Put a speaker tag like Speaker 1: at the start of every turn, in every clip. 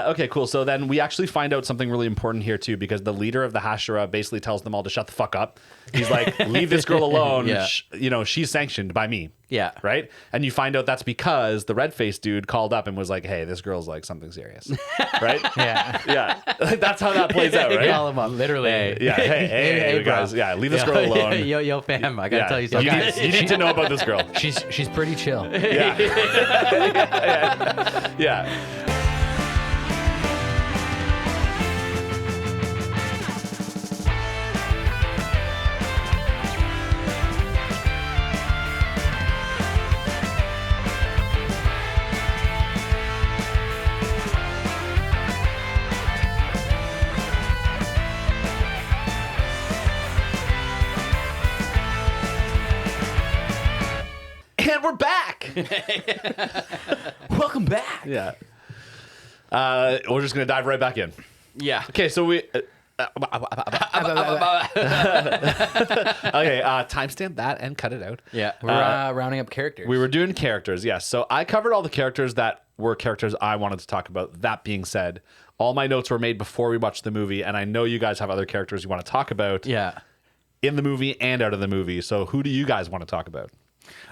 Speaker 1: Okay, cool. So then we actually find out something really important here too, because the leader of the Hashira basically tells them all to shut the fuck up. He's like, leave this girl alone.
Speaker 2: Yeah.
Speaker 1: She's sanctioned by me.
Speaker 2: Yeah.
Speaker 1: Right? And you find out that's because the red-faced dude called up and was like, hey, this girl's like something serious. Right?
Speaker 3: Yeah.
Speaker 1: Yeah. That's how that plays out, right?
Speaker 2: Call him up.
Speaker 3: Literally.
Speaker 1: Yeah. Hey,
Speaker 2: bro.
Speaker 1: guys. Yeah. Leave this girl alone.
Speaker 2: Yo, fam. I gotta tell you something.
Speaker 1: You need to know about this girl.
Speaker 3: She's pretty chill.
Speaker 1: Yeah. Yeah. And we're back.
Speaker 2: Welcome back.
Speaker 1: Yeah. We're just going to dive right back in.
Speaker 2: Yeah.
Speaker 1: Okay, so we... okay, timestamp that and cut it out.
Speaker 2: Yeah.
Speaker 3: We're rounding up characters.
Speaker 1: We were doing characters, yes. So I covered all the characters that were characters I wanted to talk about. That being said, all my notes were made before we watched the movie, and I know you guys have other characters you want to talk about
Speaker 2: Yeah.
Speaker 1: in the movie and out of the movie. So who do you guys want to talk about?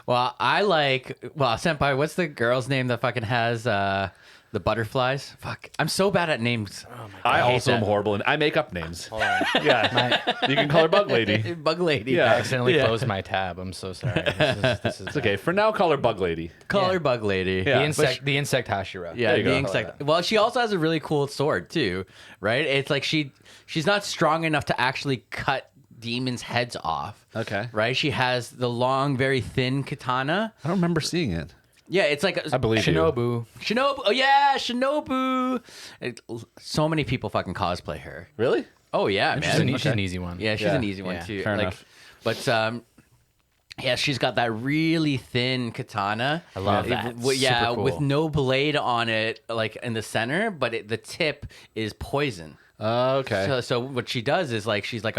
Speaker 2: Well, Senpai, what's the girl's name that fucking has the butterflies? Fuck. I'm so bad at names. Oh my God.
Speaker 1: I
Speaker 2: hate
Speaker 1: also am
Speaker 2: that.
Speaker 1: horrible, and I make up names.
Speaker 3: Hold on.
Speaker 1: Yeah. You can call her Bug Lady.
Speaker 2: Bug Lady.
Speaker 1: Yeah.
Speaker 3: I accidentally
Speaker 2: Yeah.
Speaker 3: closed my tab. I'm so sorry. This is
Speaker 1: It's okay. For now, call her Bug Lady.
Speaker 2: Call her Bug Lady.
Speaker 1: Yeah.
Speaker 3: the insect Hashira.
Speaker 2: Yeah,
Speaker 1: There you
Speaker 2: the
Speaker 1: go.
Speaker 2: insect. Well, she also has a really cool sword too, right? It's like she's not strong enough to actually cut demons' heads off.
Speaker 1: Okay.
Speaker 2: Right? She has the long, very thin katana.
Speaker 1: I don't remember seeing it.
Speaker 2: Yeah, it's like
Speaker 1: I believe you.
Speaker 3: Shinobu.
Speaker 2: Shinobu. Oh yeah, Shinobu. So many people fucking cosplay her.
Speaker 1: Really?
Speaker 2: Oh yeah,
Speaker 3: She's
Speaker 2: man.
Speaker 3: an easy one.
Speaker 2: Yeah, she's
Speaker 1: Yeah.
Speaker 2: an easy one
Speaker 3: Yeah,
Speaker 2: too.
Speaker 1: fair
Speaker 2: like,
Speaker 1: enough.
Speaker 2: But yeah, she's got that really thin katana.
Speaker 3: I love that.
Speaker 2: Yeah,
Speaker 3: Super cool.
Speaker 2: with no blade on it, like in the center, but the tip is poison.
Speaker 1: Okay.
Speaker 2: So what she does is like she's like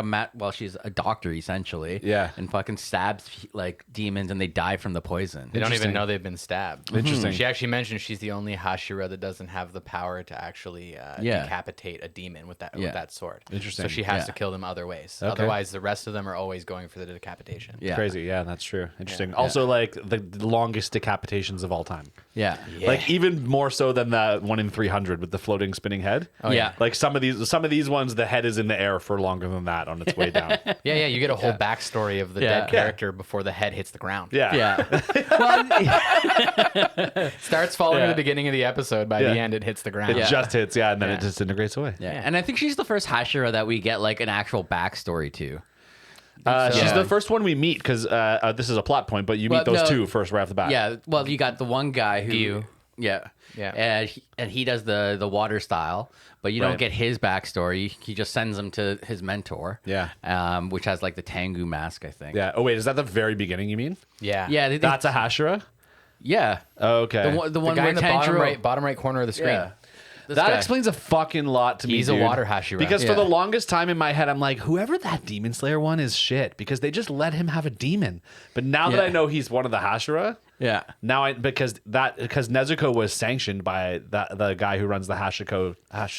Speaker 2: she's a doctor essentially.
Speaker 1: Yeah.
Speaker 2: And fucking stabs like demons and they die from the poison.
Speaker 3: They don't
Speaker 1: Interesting.
Speaker 3: even know they've been stabbed.
Speaker 1: Interesting.
Speaker 3: She actually mentioned she's the only Hashira that doesn't have the power to actually
Speaker 2: Yeah.
Speaker 3: decapitate a demon with that
Speaker 2: Yeah.
Speaker 3: sword.
Speaker 1: Interesting.
Speaker 3: So she has
Speaker 2: Yeah.
Speaker 3: to kill them other ways.
Speaker 1: Okay.
Speaker 3: Otherwise, the rest of them are always going for the decapitation.
Speaker 2: Yeah.
Speaker 1: Crazy. Yeah, that's true. Interesting. Also, like the longest decapitations of all time.
Speaker 2: Yeah.
Speaker 1: Like even more so than the 1 in 300 with the floating spinning head.
Speaker 2: Oh, yeah.
Speaker 1: Like some of these ones, the head is in the air for longer than that on its way down.
Speaker 3: Yeah, you get a whole backstory of the
Speaker 2: Yeah.
Speaker 3: dead character before the head hits the ground.
Speaker 1: Yeah.
Speaker 2: Yeah. Well,
Speaker 3: Starts falling
Speaker 1: Yeah.
Speaker 3: at the beginning of the episode. By
Speaker 1: Yeah.
Speaker 3: the end, it hits the ground.
Speaker 1: It just hits, and then
Speaker 3: Yeah.
Speaker 1: it disintegrates away.
Speaker 2: yeah. And I think she's the first Hashira that we get like an actual backstory to.
Speaker 1: She's
Speaker 2: Yeah.
Speaker 1: the first one we meet because this is a plot point, but you meet
Speaker 2: Well,
Speaker 1: those
Speaker 2: no.
Speaker 1: two first right off the bat.
Speaker 2: Yeah. Well, you got the one guy who.
Speaker 3: Gyu.
Speaker 2: Yeah.
Speaker 3: Yeah.
Speaker 2: And he does the water style, but you don't
Speaker 1: Right.
Speaker 2: get his backstory. He just sends him to his mentor.
Speaker 1: Yeah.
Speaker 2: Which has like the Tengu mask, I think.
Speaker 1: Yeah. Oh wait, is that the very beginning? You mean?
Speaker 3: Yeah.
Speaker 2: Yeah.
Speaker 1: That's a Hashira.
Speaker 2: yeah.
Speaker 1: Okay.
Speaker 2: The
Speaker 3: The
Speaker 2: one
Speaker 3: guy
Speaker 2: where
Speaker 3: in the bottom
Speaker 2: Tanjiro.
Speaker 3: right corner of the screen.
Speaker 2: Yeah. This
Speaker 1: That
Speaker 2: guy.
Speaker 1: explains a fucking lot to me.
Speaker 3: He's a
Speaker 1: dude.
Speaker 3: water Hashira.
Speaker 1: Because for
Speaker 2: Yeah.
Speaker 1: the longest time in my head, I'm like, whoever that Demon Slayer one is shit. Because they just let him have a demon. But now that
Speaker 2: Yeah.
Speaker 1: I know he's one of the Hashira,
Speaker 2: Yeah.
Speaker 1: now because Nezuko was sanctioned by the guy who runs the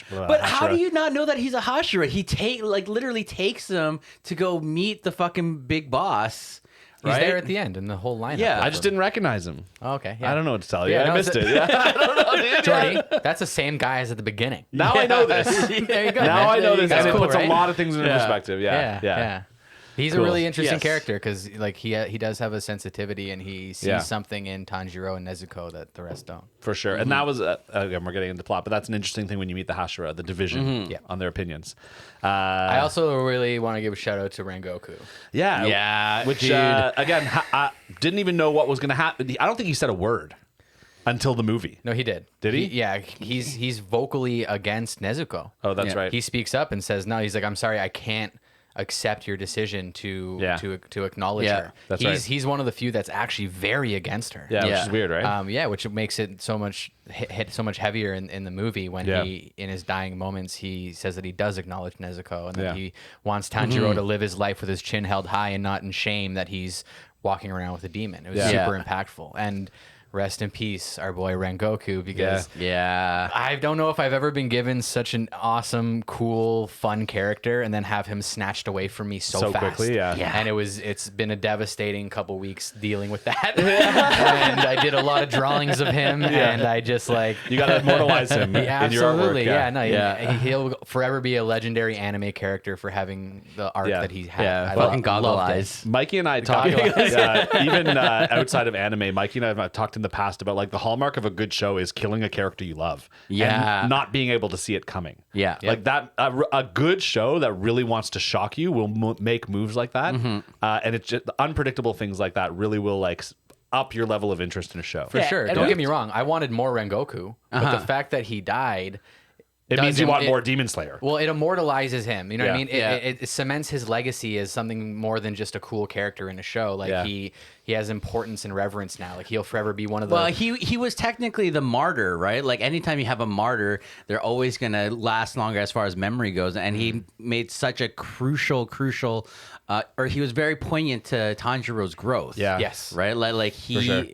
Speaker 2: But how do you not know that he's a Hashira? He literally takes them to go meet the fucking big boss.
Speaker 3: He's
Speaker 2: right?
Speaker 3: there at the end in the whole lineup.
Speaker 2: Yeah.
Speaker 1: I just didn't recognize him.
Speaker 3: Oh, okay. Yeah.
Speaker 1: I don't know what to tell you.
Speaker 3: Yeah,
Speaker 1: I
Speaker 3: no,
Speaker 1: missed
Speaker 3: it's
Speaker 1: it. Yeah. I don't know, dude.
Speaker 3: Jordy, that's the same guy as at the beginning.
Speaker 1: Now I know this.
Speaker 2: There you go.
Speaker 1: Now
Speaker 2: man.
Speaker 1: I know
Speaker 2: There you
Speaker 1: this,
Speaker 2: go.
Speaker 1: and it
Speaker 3: Cool,
Speaker 1: puts
Speaker 3: right?
Speaker 1: a lot of things into
Speaker 2: Yeah.
Speaker 1: perspective. Yeah.
Speaker 3: He's
Speaker 1: Cool.
Speaker 3: a really interesting
Speaker 2: Yes.
Speaker 3: character because like he does have a sensitivity and he sees
Speaker 1: Yeah.
Speaker 3: something in Tanjiro and Nezuko that the rest don't.
Speaker 1: For sure. And that was, again, we're getting into plot, but that's an interesting thing when you meet the Hashira, the division
Speaker 3: Yeah.
Speaker 1: on their opinions.
Speaker 3: I also really want to give a shout out to Rengoku.
Speaker 1: Yeah.
Speaker 2: Yeah,
Speaker 1: Which,
Speaker 2: dude.
Speaker 1: again, I didn't even know what was going to happen. I don't think he said a word until the movie.
Speaker 3: No, he did.
Speaker 1: Did he?
Speaker 3: Yeah, he's vocally against Nezuko.
Speaker 1: Oh, that's
Speaker 2: Yeah.
Speaker 1: right.
Speaker 3: He speaks up and says, "No, he's like, I'm sorry, I can't accept your decision to
Speaker 1: Yeah.
Speaker 3: to acknowledge
Speaker 2: Yeah,
Speaker 3: her."
Speaker 1: that's
Speaker 3: he's
Speaker 1: right.
Speaker 3: he's one of the few that's actually very against her.
Speaker 1: yeah, which
Speaker 2: Yeah.
Speaker 1: is weird, right?
Speaker 3: Yeah, which makes it so much hit so much heavier in the movie when
Speaker 1: Yeah.
Speaker 3: he in his dying moments he says that he does acknowledge Nezuko and that
Speaker 1: Yeah.
Speaker 3: he wants Tanjiro to live his life with his chin held high and not in shame that he's walking around with a demon. It was
Speaker 1: Yeah.
Speaker 3: super
Speaker 2: Yeah.
Speaker 3: impactful. And rest in peace, our boy Rengoku, because
Speaker 2: Yeah.
Speaker 3: I don't know if I've ever been given such an awesome, cool, fun character and then have him snatched away from me so fast.
Speaker 1: quickly. Yeah.
Speaker 3: And it's been a devastating couple weeks dealing with that. And I did a lot of drawings of him, and I just like
Speaker 1: You got to immortalize him in your artwork.
Speaker 3: absolutely,
Speaker 2: Yeah.
Speaker 3: he'll forever be a legendary anime character for having the arc
Speaker 1: Yeah.
Speaker 3: that he had.
Speaker 2: Yeah.
Speaker 3: I
Speaker 2: Fucking
Speaker 3: loved
Speaker 2: goggle
Speaker 3: it.
Speaker 2: eyes.
Speaker 1: Mikey and I talked
Speaker 3: Goggle
Speaker 1: even outside of anime. Mikey and I have talked in the past about like the hallmark of a good show is killing a character you love,
Speaker 2: Yeah.
Speaker 1: and not being able to see it coming.
Speaker 2: Yeah.
Speaker 1: Like that, a good show that really wants to shock you will make moves like that, and it's just unpredictable things like that really will like up your level of interest in a show.
Speaker 3: For sure.
Speaker 2: and
Speaker 3: Don't
Speaker 2: we-
Speaker 3: get me wrong. I wanted more Rengoku, but the fact that he died.
Speaker 1: It means you want more
Speaker 3: it-
Speaker 1: Demon Slayer.
Speaker 3: Well, it immortalizes him. You know what I
Speaker 1: Yeah.
Speaker 3: mean?
Speaker 2: Yeah.
Speaker 3: It cements his legacy as something more than just a cool character in a show. Like
Speaker 1: Yeah.
Speaker 3: he has importance and reverence now. Like he'll forever be one of the.
Speaker 2: Well, he was technically the martyr, right? Like anytime you have a martyr, they're always gonna last longer as far as memory goes. And he made such a crucial, or he was very poignant to Tanjiro's growth.
Speaker 1: Yeah.
Speaker 3: Yes.
Speaker 2: Right. Like he.
Speaker 1: For sure.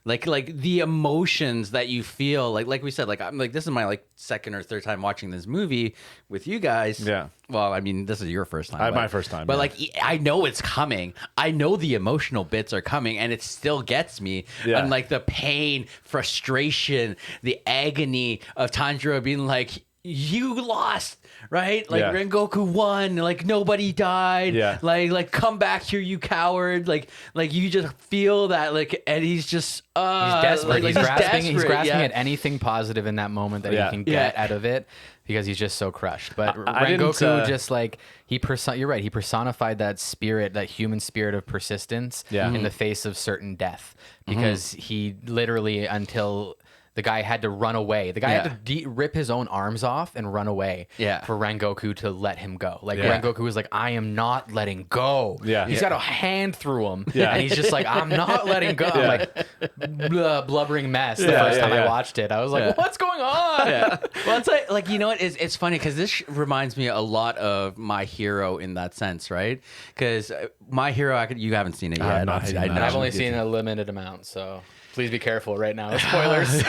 Speaker 2: Like the emotions that you feel, like we said, like I'm like this is my like second or third time watching this movie with you guys.
Speaker 1: Yeah.
Speaker 2: Well, I mean, this is your first time.
Speaker 1: My first time,
Speaker 2: But
Speaker 1: yeah.
Speaker 2: like I know it's coming. I know the emotional bits are coming, and it still gets me.
Speaker 1: Yeah.
Speaker 2: And like the pain, frustration, the agony of Tanjiro being like, "You lost." Right? Like
Speaker 1: Yeah.
Speaker 2: Rengoku won, like nobody died.
Speaker 1: Yeah.
Speaker 2: Like come back here, you coward. Like you just feel that, like, and he's just
Speaker 3: He's desperate.
Speaker 2: like,
Speaker 3: He's grasping
Speaker 2: desperate, yeah.
Speaker 3: at anything positive in that moment that
Speaker 1: Yeah.
Speaker 3: he can get
Speaker 2: Yeah.
Speaker 3: out of it because he's just so crushed. But
Speaker 1: I didn't,
Speaker 3: Rengoku just like you're right. He personified that spirit, that human spirit of persistence
Speaker 1: Yeah.
Speaker 3: in the face of certain death because he literally until. The guy had to run away. The guy
Speaker 2: Yeah.
Speaker 3: had to rip his own arms off and run away
Speaker 2: Yeah.
Speaker 3: for Rengoku to let him go. Like
Speaker 1: Yeah.
Speaker 3: Rengoku was like, I am not letting go.
Speaker 1: Yeah.
Speaker 3: He's
Speaker 1: Yeah.
Speaker 3: got a hand through him.
Speaker 1: Yeah.
Speaker 3: And he's just like, I'm not letting go. I'm like, blubbering mess the
Speaker 1: Yeah,
Speaker 3: first time
Speaker 1: yeah.
Speaker 3: I watched it. I was like,
Speaker 2: Yeah.
Speaker 3: what's going on?
Speaker 2: Yeah. Well, it's like you know what? It's funny because this reminds me a lot of My Hero in that sense, right? Because My Hero, you haven't seen it yet.
Speaker 1: have not seen that.
Speaker 3: I've only seen a limited amount, so please be careful right now. Spoilers.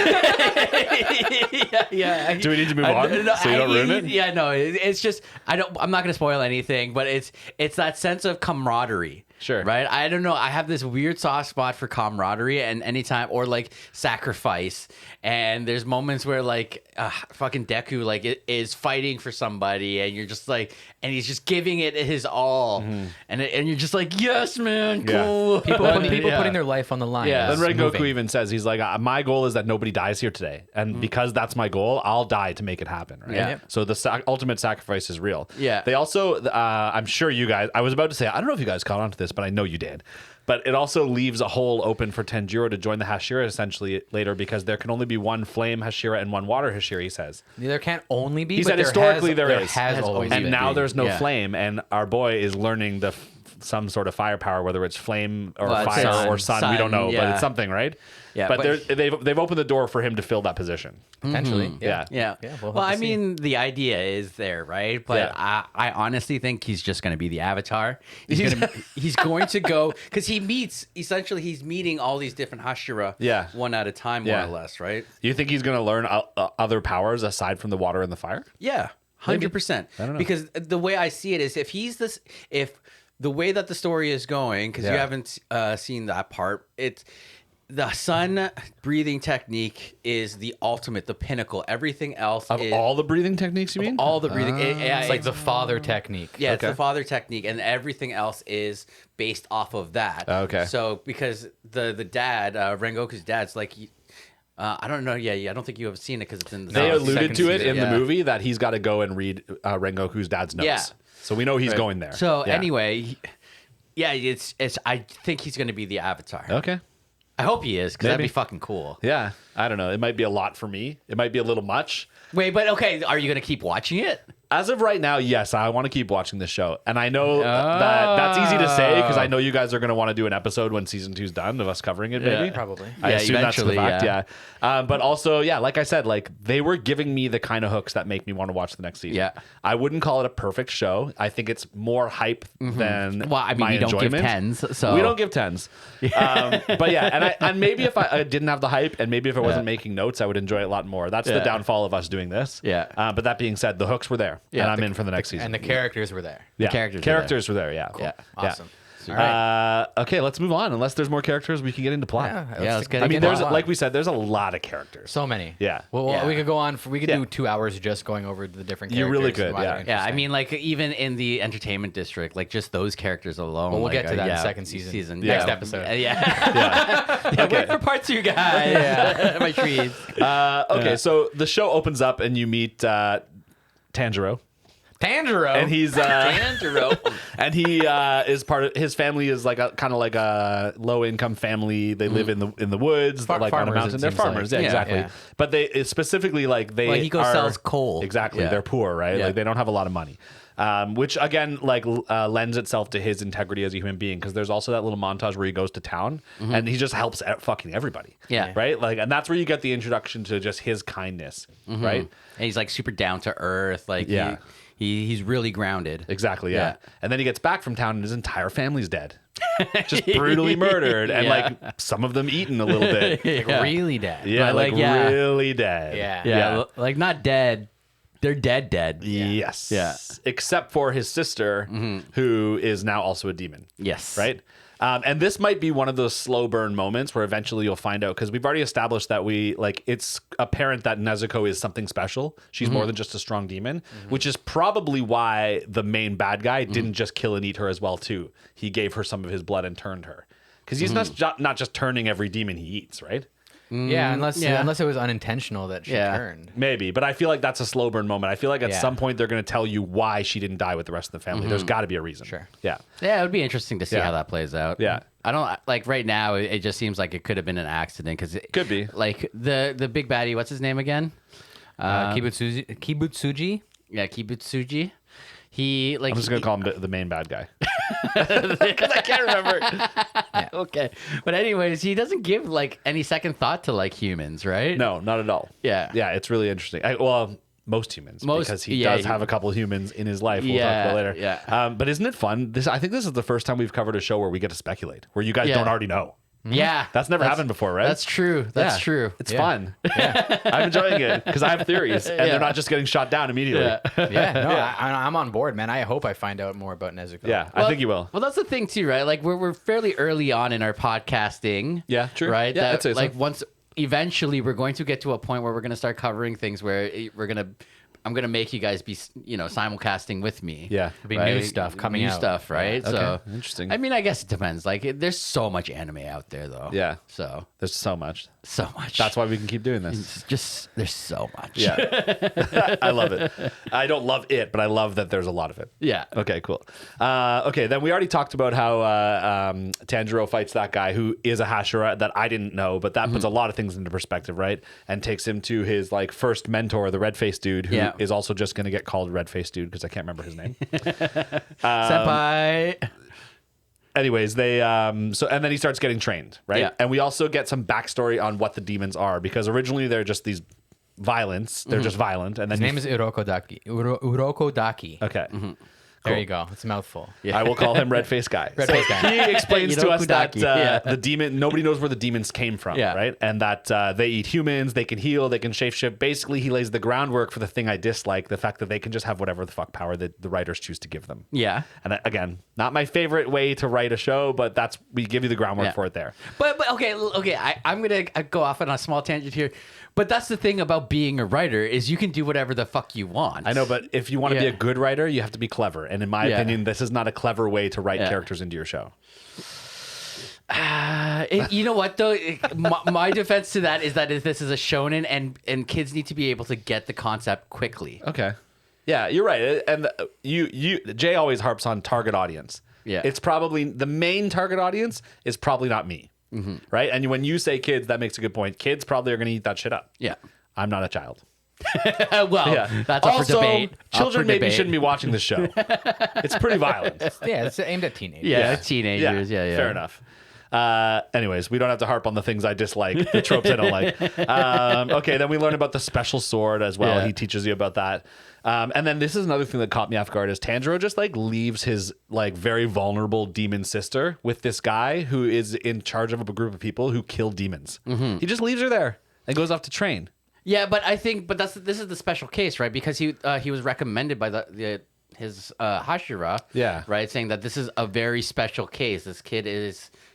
Speaker 2: yeah.
Speaker 1: Do we need to move on so you don't ruin it?
Speaker 2: Yeah, no. It's just I'm not going to spoil anything, but it's that sense of camaraderie.
Speaker 1: Sure.
Speaker 2: Right? I don't know. I have this weird soft spot for camaraderie and anytime or like sacrifice. And there's moments where like fucking Deku like is fighting for somebody and you're just like and he's just giving it his all. And you're just like, "Yes, man.
Speaker 1: Yeah.
Speaker 2: Cool."
Speaker 3: People
Speaker 2: Yeah.
Speaker 3: putting their life on the line.
Speaker 2: Yeah.
Speaker 3: is
Speaker 1: Then Rengoku
Speaker 3: moving.
Speaker 1: even says, he's like, my goal is that nobody dies here today. And because that's my goal, I'll die to make it happen. Right.
Speaker 2: Yeah.
Speaker 1: So the ultimate sacrifice is real.
Speaker 2: Yeah.
Speaker 1: They also, I'm sure you guys, I was about to say, I don't know if you guys caught on to this, but I know you did. But it also leaves a hole open for Tanjiro to join the Hashira essentially later because there can only be one flame Hashira and one water Hashira, he says.
Speaker 3: There can't only be.
Speaker 1: He
Speaker 3: but
Speaker 1: said
Speaker 3: there
Speaker 1: historically
Speaker 3: has,
Speaker 1: there
Speaker 3: there
Speaker 1: is.
Speaker 3: has
Speaker 2: Has
Speaker 3: always
Speaker 2: always
Speaker 1: And
Speaker 3: been.
Speaker 1: now there's no
Speaker 2: Yeah.
Speaker 1: flame, and our boy is learning some sort of firepower, whether it's flame or
Speaker 2: Well, it's
Speaker 1: fire
Speaker 2: sun.
Speaker 1: or sun. We don't know, but
Speaker 2: Yeah.
Speaker 1: it's something, right?
Speaker 2: Yeah,
Speaker 1: But,
Speaker 2: but-
Speaker 1: they've opened the door for him to fill that position.
Speaker 3: Potentially.
Speaker 1: Yeah.
Speaker 2: Yeah.
Speaker 3: we'll
Speaker 2: Well,
Speaker 3: have
Speaker 2: I
Speaker 3: to see.
Speaker 2: mean, the idea is there, right? But
Speaker 1: Yeah.
Speaker 2: I honestly think he's just going to be the Avatar. He's going to go because he's meeting all these different Hashira,
Speaker 1: Yeah.
Speaker 2: one at a time, more
Speaker 1: Yeah.
Speaker 2: or less, right?
Speaker 1: You think he's going to learn other powers aside from the water and the fire?
Speaker 2: Yeah, 100%.
Speaker 1: don't know.
Speaker 2: Because the way I see it is, if the way that the story is going, because you
Speaker 1: Yeah.
Speaker 2: haven't seen that part, it's. The sun breathing technique is the ultimate, the pinnacle. Everything else
Speaker 1: Of
Speaker 2: is
Speaker 1: all the breathing techniques, you mean?
Speaker 2: all the breathing.
Speaker 3: It's like the father technique.
Speaker 2: Yeah, it's
Speaker 1: Okay.
Speaker 2: the father technique, and everything else is based off of that.
Speaker 1: Okay.
Speaker 2: So because the dad, Rengoku's dad's like, I don't know. Yeah, I don't think you have seen it because it's in the.
Speaker 1: They
Speaker 3: No,
Speaker 1: alluded
Speaker 3: second
Speaker 1: to it
Speaker 3: season.
Speaker 1: in
Speaker 2: Yeah.
Speaker 1: the movie that he's got to go and read Rengoku's dad's notes.
Speaker 2: Yeah.
Speaker 1: So we know he's going there.
Speaker 2: So
Speaker 1: Yeah.
Speaker 2: anyway, yeah, it's. I think he's going to be the Avatar.
Speaker 1: Okay.
Speaker 2: I hope he is because that'd
Speaker 1: Maybe.
Speaker 2: be fucking cool.
Speaker 1: Yeah. I don't know. It might be a lot for me. It might be a little much.
Speaker 2: Wait, but okay, are you going to keep watching it?
Speaker 1: As of right now, yes, I want to keep watching this show. And I know that's easy to say because I know you guys are going to want to do an episode when season 2's done of us covering it, maybe.
Speaker 3: Probably.
Speaker 1: I assume that's the
Speaker 2: eventually,
Speaker 1: fact, yeah. But also, yeah, like I said, like they were giving me the kind of hooks that make me want to watch the next season.
Speaker 2: Yeah.
Speaker 1: I wouldn't call it a perfect show. I think it's more hype than
Speaker 2: Well, I mean,
Speaker 1: my
Speaker 2: we don't
Speaker 1: enjoyment.
Speaker 2: give 10s, so
Speaker 1: We don't give 10s. But yeah, and maybe if I didn't have the hype and maybe if I wasn't making notes, I would enjoy it a lot more. That's the downfall of us doing this.
Speaker 2: Yeah.
Speaker 1: But that being said, the hooks were there, and I'm in for the next season.
Speaker 3: And the characters were there.
Speaker 1: Yeah.
Speaker 2: characters
Speaker 1: were there. Yeah.
Speaker 2: Yeah.
Speaker 3: Awesome. All right.
Speaker 1: Okay, let's move on. Unless there's more characters, we can get into plot.
Speaker 2: let's get
Speaker 1: I mean,
Speaker 2: into
Speaker 1: there's
Speaker 2: plot.
Speaker 1: like we said, there's a lot of characters.
Speaker 3: So many.
Speaker 1: Yeah.
Speaker 3: Well,
Speaker 2: Yeah.
Speaker 3: we could go on. We could
Speaker 1: Yeah.
Speaker 3: do 2 hours just going over the different
Speaker 1: You
Speaker 3: characters.
Speaker 1: really could,
Speaker 3: and why
Speaker 1: yeah.
Speaker 3: they're
Speaker 2: Yeah, I
Speaker 3: interesting.
Speaker 2: mean, like even in the entertainment district, like just those characters alone.
Speaker 3: Well, we'll
Speaker 2: like,
Speaker 3: get to that in
Speaker 2: yeah,
Speaker 3: second season.
Speaker 1: Yeah.
Speaker 3: Next episode.
Speaker 2: Yeah.
Speaker 1: Yeah.
Speaker 2: Wait for part 2, guys. My trees.
Speaker 1: Okay, so the show opens up and you meet Tanjiro.
Speaker 3: Tanjiro.
Speaker 1: And he's
Speaker 2: Tanjiro.
Speaker 1: and he is part of his family is like a kind of like a low income family. They live in the woods, like on a
Speaker 3: farmers,
Speaker 1: mountain.
Speaker 3: it
Speaker 1: They're
Speaker 3: seems like.
Speaker 1: farmers, yeah,
Speaker 2: Yeah.
Speaker 1: exactly.
Speaker 3: Yeah.
Speaker 1: But they specifically like they
Speaker 2: Well, he goes
Speaker 1: are,
Speaker 2: sells coal.
Speaker 1: Exactly,
Speaker 2: Yeah.
Speaker 1: they're poor, right?
Speaker 2: Yeah.
Speaker 1: Like they don't have a lot of money. Which again, like lends itself to his integrity as a human being, because there's also that little montage where he goes to town and he just helps fucking everybody.
Speaker 2: Yeah.
Speaker 1: right. Like, and that's where you get the introduction to just his kindness, right?
Speaker 2: And he's like super down to earth. Like
Speaker 1: Yeah.
Speaker 2: he's really grounded.
Speaker 1: Exactly, yeah.
Speaker 2: Yeah.
Speaker 1: And then he gets back from town and his entire family's dead. Just brutally murdered and
Speaker 2: Yeah.
Speaker 1: like some of them eaten a little bit.
Speaker 3: like really dead.
Speaker 1: Yeah,
Speaker 2: But,
Speaker 1: like,
Speaker 2: like, yeah.
Speaker 1: really dead.
Speaker 3: Yeah.
Speaker 2: Yeah, like not dead. They're dead.
Speaker 1: Yes.
Speaker 2: Yeah.
Speaker 1: Except for his sister, who is now also a demon.
Speaker 2: Yes.
Speaker 1: Right? And this might be one of those slow burn moments where eventually you'll find out, because we've already established that it's apparent that Nezuko is something special. She's more than just a strong demon, which is probably why the main bad guy didn't just kill and eat her as well too. He gave her some of his blood and turned her. Because he's not just turning every demon he eats, right?
Speaker 3: Yeah, unless
Speaker 2: yeah.
Speaker 3: unless it was unintentional that she
Speaker 2: Yeah.
Speaker 3: turned.
Speaker 1: Maybe, but I feel like that's a slow burn moment. I feel like at
Speaker 3: Yeah.
Speaker 1: some point they're going to tell you why she didn't die with the rest of the family. There's got to be a reason.
Speaker 3: Sure.
Speaker 1: Yeah.
Speaker 2: Yeah, it would be interesting to see
Speaker 1: Yeah.
Speaker 2: how that plays out.
Speaker 1: Yeah.
Speaker 2: I don't like right now. It just seems like it could have been an accident because it
Speaker 1: Could be.
Speaker 2: like the big baddie. What's his name again?
Speaker 3: Kibutsuji.
Speaker 2: Yeah, Kibutsuji. He like
Speaker 1: I'm just going to call him the main bad guy.
Speaker 2: because I can't remember. Okay, but anyways, he doesn't give like any second thought to like humans, right?
Speaker 1: No, not at all.
Speaker 2: Yeah.
Speaker 1: Yeah, it's really interesting. Well, most humans, because he
Speaker 2: yeah,
Speaker 1: does have a couple humans in his life. We'll talk
Speaker 2: Yeah,
Speaker 1: about later.
Speaker 2: yeah.
Speaker 1: But isn't it fun? I think this is the first time we've covered a show where we get to speculate, where you guys
Speaker 2: Yeah.
Speaker 1: don't already know.
Speaker 2: Yeah,
Speaker 1: That's never happened before, right?
Speaker 2: That's true. That's
Speaker 1: Yeah.
Speaker 2: true.
Speaker 1: It's fun. I'm enjoying it because I have theories, and
Speaker 2: Yeah.
Speaker 1: they're not just getting shot down immediately.
Speaker 3: Yeah, no, I'm on board, man. I hope I find out more about Nezuko.
Speaker 1: Yeah, I think you will.
Speaker 2: Well, that's the thing too, right? Like we're fairly early on in our podcasting.
Speaker 1: Yeah, true.
Speaker 2: Right?
Speaker 1: Yeah,
Speaker 2: That,
Speaker 1: I'd say so.
Speaker 2: like once eventually we're going to get to a point where we're going to start covering things where I'm gonna make you guys be simulcasting with me.
Speaker 1: Yeah.
Speaker 3: There'll be new stuff coming
Speaker 2: new
Speaker 3: out.
Speaker 2: stuff, right?
Speaker 1: Okay,
Speaker 2: So
Speaker 1: interesting.
Speaker 2: I mean, I guess it depends. Like, there's so much anime out there, though.
Speaker 1: Yeah.
Speaker 2: So
Speaker 1: There's so much.
Speaker 2: much.
Speaker 1: That's why we can keep doing this.
Speaker 2: It's just there's so much.
Speaker 1: Yeah. I love it. I don't love it, but I love that there's a lot of it.
Speaker 2: Yeah.
Speaker 1: Okay, cool. Okay, then we already talked about how Tanjiro fights that guy who is a Hashira that I didn't know, but that puts a lot of things into perspective, right? And takes him to his like first mentor, the red faced dude, who is
Speaker 2: Yeah.
Speaker 1: also just going to get called red faced dude because I can't remember his name.
Speaker 2: Senpai.
Speaker 1: Anyways, they and then he starts getting trained, right?
Speaker 2: Yeah.
Speaker 1: And we also get some backstory on what the demons are, because originally they're just these violence. They're just violent, and then
Speaker 3: His name is Urokodaki. Urokodaki.
Speaker 1: okay.
Speaker 3: There you go. It's a mouthful.
Speaker 1: I will call him Red Face Guy.
Speaker 3: Red Face Guy.
Speaker 1: He explains to us that
Speaker 2: Kudaki, yeah.
Speaker 1: the demon, nobody knows where the demons came from,
Speaker 2: Yeah.
Speaker 1: right? And that they eat humans, they can heal, they can shapeshift. Basically, he lays the groundwork for the thing I dislike, the fact that they can just have whatever the fuck power that the writers choose to give them.
Speaker 2: Yeah.
Speaker 1: And again, not my favorite way to write a show, but we give you the groundwork
Speaker 2: Yeah.
Speaker 1: for it there.
Speaker 2: But okay. I'm gonna go off on a small tangent here, but that's the thing about being a writer is you can do whatever the fuck you want.
Speaker 1: I know, but if you want to be
Speaker 2: Yeah.
Speaker 1: a good writer, you have to be clever. And in my
Speaker 2: Yeah.
Speaker 1: opinion, this is not a clever way to write
Speaker 2: Yeah.
Speaker 1: characters into your show.
Speaker 2: You know what though? My defense to that is that this is a shonen, and kids need to be able to get the concept quickly.
Speaker 1: Okay. Yeah, you're right. And Jay always harps on target audience.
Speaker 2: Yeah.
Speaker 1: It's probably the main target audience is probably not me. Right? And when you say kids, that makes a good point. Kids probably are going to eat that shit up.
Speaker 2: Yeah.
Speaker 1: I'm not a child.
Speaker 2: Well,
Speaker 1: Yeah.
Speaker 2: that's up
Speaker 1: Also,
Speaker 2: for debate.
Speaker 1: children maybe shouldn't be watching this show. It's pretty violent.
Speaker 3: Yeah, it's aimed at teenagers.
Speaker 2: Yeah, teenagers. Yeah,
Speaker 1: Fair enough. Anyways, we don't have to harp on the things I dislike, the tropes I don't like. Okay, then we learn about the special sword as well.
Speaker 2: Yeah.
Speaker 1: He teaches you about that. And then this is another thing that caught me off guard is Tanjiro just like leaves his like very vulnerable demon sister with this guy who is in charge of a group of people who kill demons. He just leaves her there and goes off to train.
Speaker 2: Yeah, but I think, this is the special case, right? Because he was recommended by his Hashira,
Speaker 1: Yeah.
Speaker 2: right, saying that this is a very special case. This kid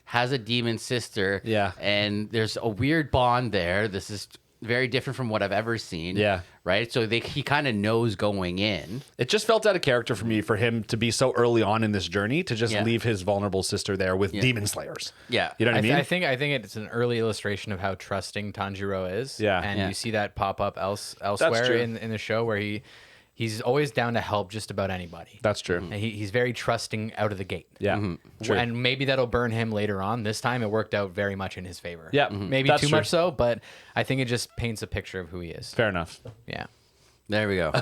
Speaker 2: has a demon sister,
Speaker 1: Yeah.
Speaker 2: and there's a weird bond there. This is very different from what I've ever seen,
Speaker 1: Yeah.
Speaker 2: right? So he kind of knows going in.
Speaker 1: It just felt out of character for me for him to be so early on in this journey to just
Speaker 2: Yeah.
Speaker 1: leave his vulnerable sister there with demon slayers.
Speaker 2: Yeah.
Speaker 1: You know what I mean?
Speaker 3: I think it's an early illustration of how trusting Tanjiro is.
Speaker 1: Yeah.
Speaker 3: And
Speaker 2: Yeah.
Speaker 3: you see that pop up elsewhere
Speaker 1: true.
Speaker 3: in the show where he's always down to help just about anybody.
Speaker 1: That's true.
Speaker 3: And he's very trusting out of the gate.
Speaker 1: Yeah. True.
Speaker 3: And maybe that'll burn him later on. This time it worked out very much in his favor.
Speaker 1: Yeah,
Speaker 3: Maybe
Speaker 1: that's
Speaker 3: too
Speaker 1: true.
Speaker 3: much so, but I think it just paints a picture of who he is.
Speaker 1: Fair enough.
Speaker 3: Yeah.
Speaker 2: There we go.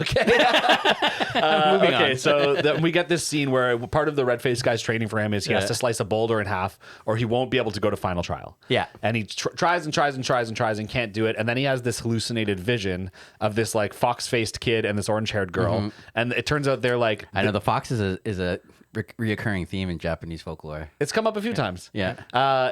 Speaker 1: Okay, so we get this scene where part of the red-faced guy's training for him is he has to slice a boulder in half or he won't be able to go to final trial.
Speaker 2: Yeah.
Speaker 1: And he tries and tries and tries and tries and can't do it. And then he has this hallucinated vision of this like fox-faced kid and this orange-haired girl. And it turns out they're like...
Speaker 2: I know the fox is a reoccurring theme in Japanese folklore.
Speaker 1: It's come up a few times.
Speaker 2: Yeah.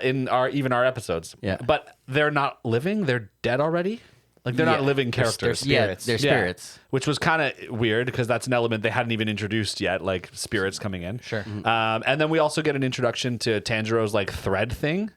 Speaker 1: In our episodes.
Speaker 2: Yeah.
Speaker 1: But they're not living. They're dead already. Like they're not living characters.
Speaker 3: spirits.
Speaker 2: Yeah, they're spirits.
Speaker 1: Which was kind of weird because that's an element they hadn't even introduced yet, like spirits coming in.
Speaker 3: Sure.
Speaker 1: And then we also get an introduction to Tanjiro's like thread thing,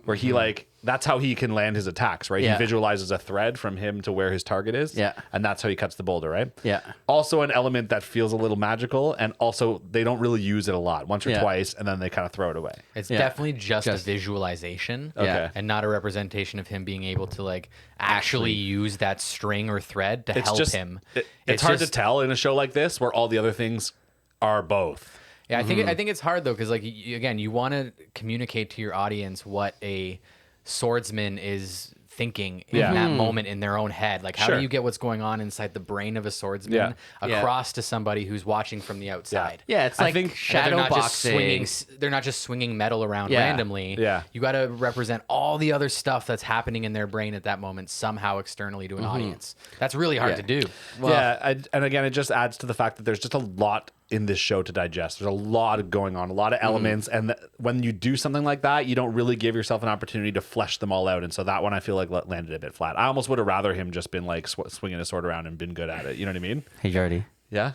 Speaker 1: where he like that's how he can land his attacks, right?
Speaker 2: Yeah.
Speaker 1: He visualizes a thread from him to where his target is.
Speaker 2: Yeah.
Speaker 1: And that's how he cuts the boulder, right?
Speaker 2: Yeah.
Speaker 1: Also an element that feels a little magical, and also they don't really use it a lot, once or
Speaker 2: Yeah.
Speaker 1: twice, and then they kind of throw it away.
Speaker 3: It's
Speaker 2: Yeah.
Speaker 3: definitely just a
Speaker 2: Just-
Speaker 3: visualization.
Speaker 1: Okay.
Speaker 3: And not a representation of him being able to like actually use that string or thread to
Speaker 1: It's
Speaker 3: help
Speaker 1: just
Speaker 3: him.
Speaker 1: it's hard
Speaker 3: just-
Speaker 1: to tell in a show like this where all the other things are both.
Speaker 3: Yeah, I think it's hard though because like again, you want to communicate to your audience what a swordsman is thinking in
Speaker 1: Yeah.
Speaker 3: that moment in their own head. Like, how
Speaker 1: Sure.
Speaker 3: do you get what's going on inside the brain of a swordsman
Speaker 1: Yeah.
Speaker 2: Yeah.
Speaker 3: across to somebody who's watching from the outside?
Speaker 2: Yeah, it's
Speaker 1: I
Speaker 2: like
Speaker 1: think
Speaker 3: They're
Speaker 2: shadow
Speaker 3: not just
Speaker 2: boxing.
Speaker 3: swinging. They're not just swinging metal around
Speaker 2: Yeah.
Speaker 3: randomly.
Speaker 1: Yeah.
Speaker 3: You got to represent all the other stuff that's happening in their brain at that moment somehow externally to an audience. That's really hard to do.
Speaker 1: And again, it just adds to the fact that there's just a lot in this show to digest. There's a lot going on, a lot of elements, and when you do something like that, you don't really give yourself an opportunity to flesh them all out. And so that one I feel like landed a bit flat. I almost would have rather him just been like swinging a sword around and been good at it. You know what I mean?
Speaker 2: Hey, Jordy.
Speaker 1: Yeah.